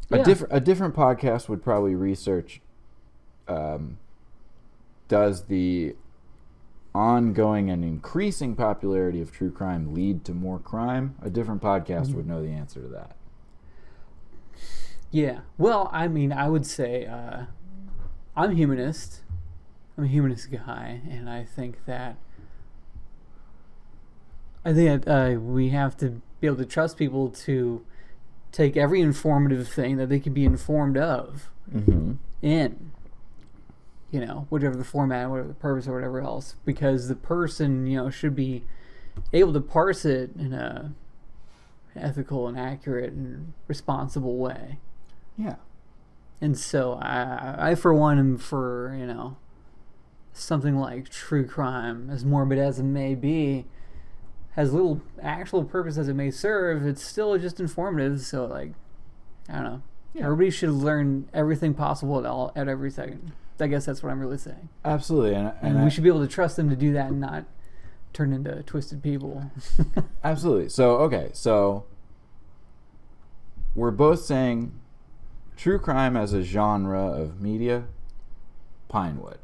Yeah. A different podcast would probably research, does the ongoing and increasing popularity of true crime lead to more crime? A different podcast would know the answer to that. Yeah. Well, I mean, I would say I'm a humanist. I'm a humanist guy, and I think that we have to be able to trust people to take every informative thing that they can be informed of in, whatever the format, whatever the purpose, or whatever else, because the person, should be able to parse it in a ethical and accurate and responsible way. Yeah. And so I for one, am for, something like true crime, as morbid as it may be, has little actual purpose as it may serve. It's still just informative. So, like, I don't know. Yeah. Everybody should learn everything possible at every second. I guess that's what I'm really saying. Absolutely. And we should be able to trust them to do that and not turn into twisted people. Absolutely. So we're both saying true crime as a genre of media, Pinewood.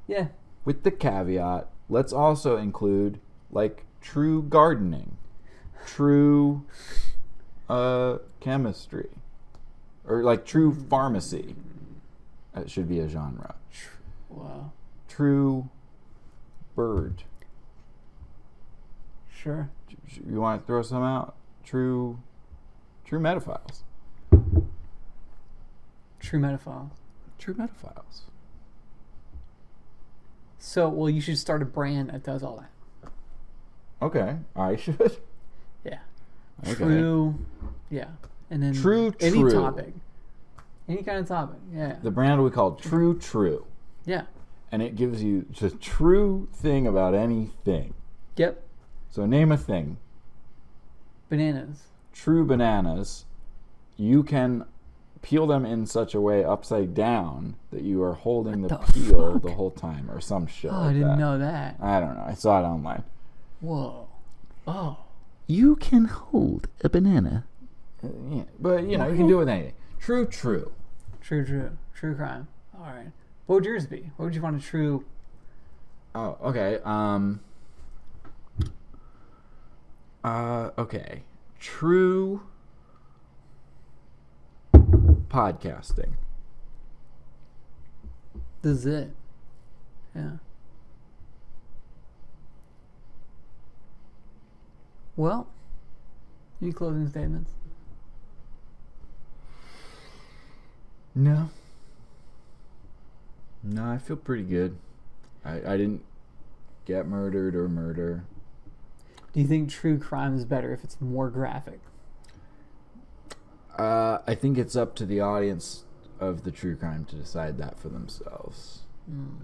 Yeah. With the caveat, let's also include, like, true gardening, true chemistry, Or like true pharmacy. It should be a genre. Wow. True bird. Sure. You want to throw some out? True metaphiles. True metaphor. True metaphiles. So, well, you should start a brand that does all that. Okay, I should. Yeah. Okay. True. Yeah. And then any True. topic. Any kind of topic. Yeah. The brand we call True. Yeah. And it gives you the true thing about anything. Yep. So name a thing. Bananas. True bananas. You can peel them in such a way upside down that you are holding the peel the whole time, or some shit like I didn't that. know that. I don't know. I saw it online. Whoa. Oh. You can hold a banana. Yeah, but you can do it with anything. True. True. True crime. All right. What would yours be? What would you want a true? Oh, okay. Okay. True podcasting. This is it. Yeah. Well, any closing statements? No, I feel pretty good. I didn't get murdered or murder. Do you think true crime is better if it's more graphic? I think it's up to the audience of the true crime to decide that for themselves.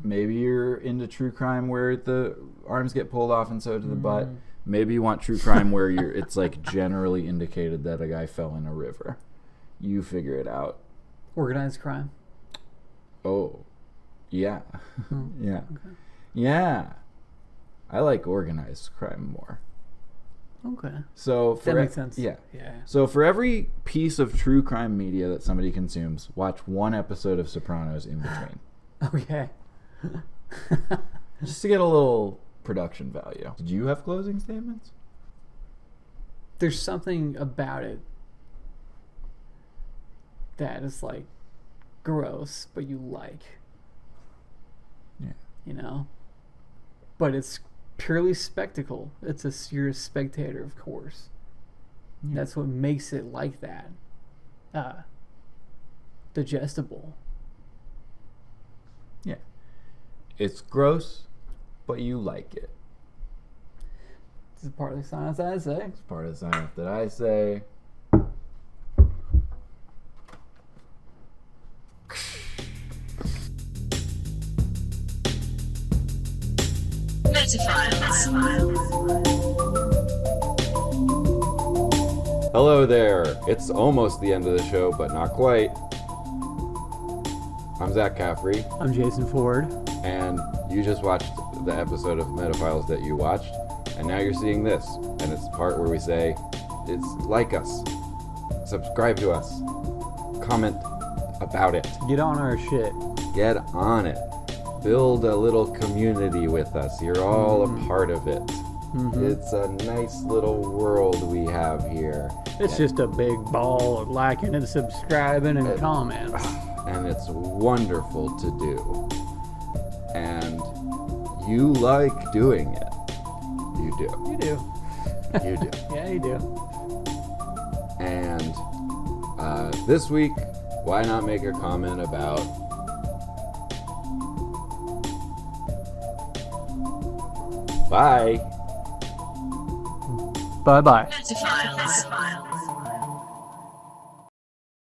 Maybe you're into true crime where the arms get pulled off and sewed to the butt. Maybe you want true crime where it's like generally indicated that a guy fell in a river. You figure it out. Organized crime. Oh, yeah. Yeah. Okay. Yeah. I like organized crime more. Okay. So for That makes sense. Yeah. Yeah. So for every piece of true crime media that somebody consumes, watch one episode of Sopranos in between. Okay. Just to get a little production value. Did you have closing statements? There's something about it that is like gross, but you like. Yeah. You know? But it's purely spectacle. You're a spectator, of course. Yeah. That's what makes it like that. Digestible. Yeah. It's gross, but you like it. This is part of the science I say. It's part of the science that I say. Hello there. It's almost the end of the show, but not quite. I'm Zach Caffrey, I'm Jason Ford. and you just watched the episode of Metaphiles that you watched, and now you're seeing this, and it's the part where we say, it's like us, subscribe to us, comment about it, Get on our shit. get on it, build a little community with us. You're all a part of it. It's a nice little world we have here. It's just a big ball of liking and subscribing and comments. And it's wonderful to do. And you like doing it. You do. You do. You do. Yeah, you do. And this week, why not make a comment about bye. Bye-bye. Metaphiles.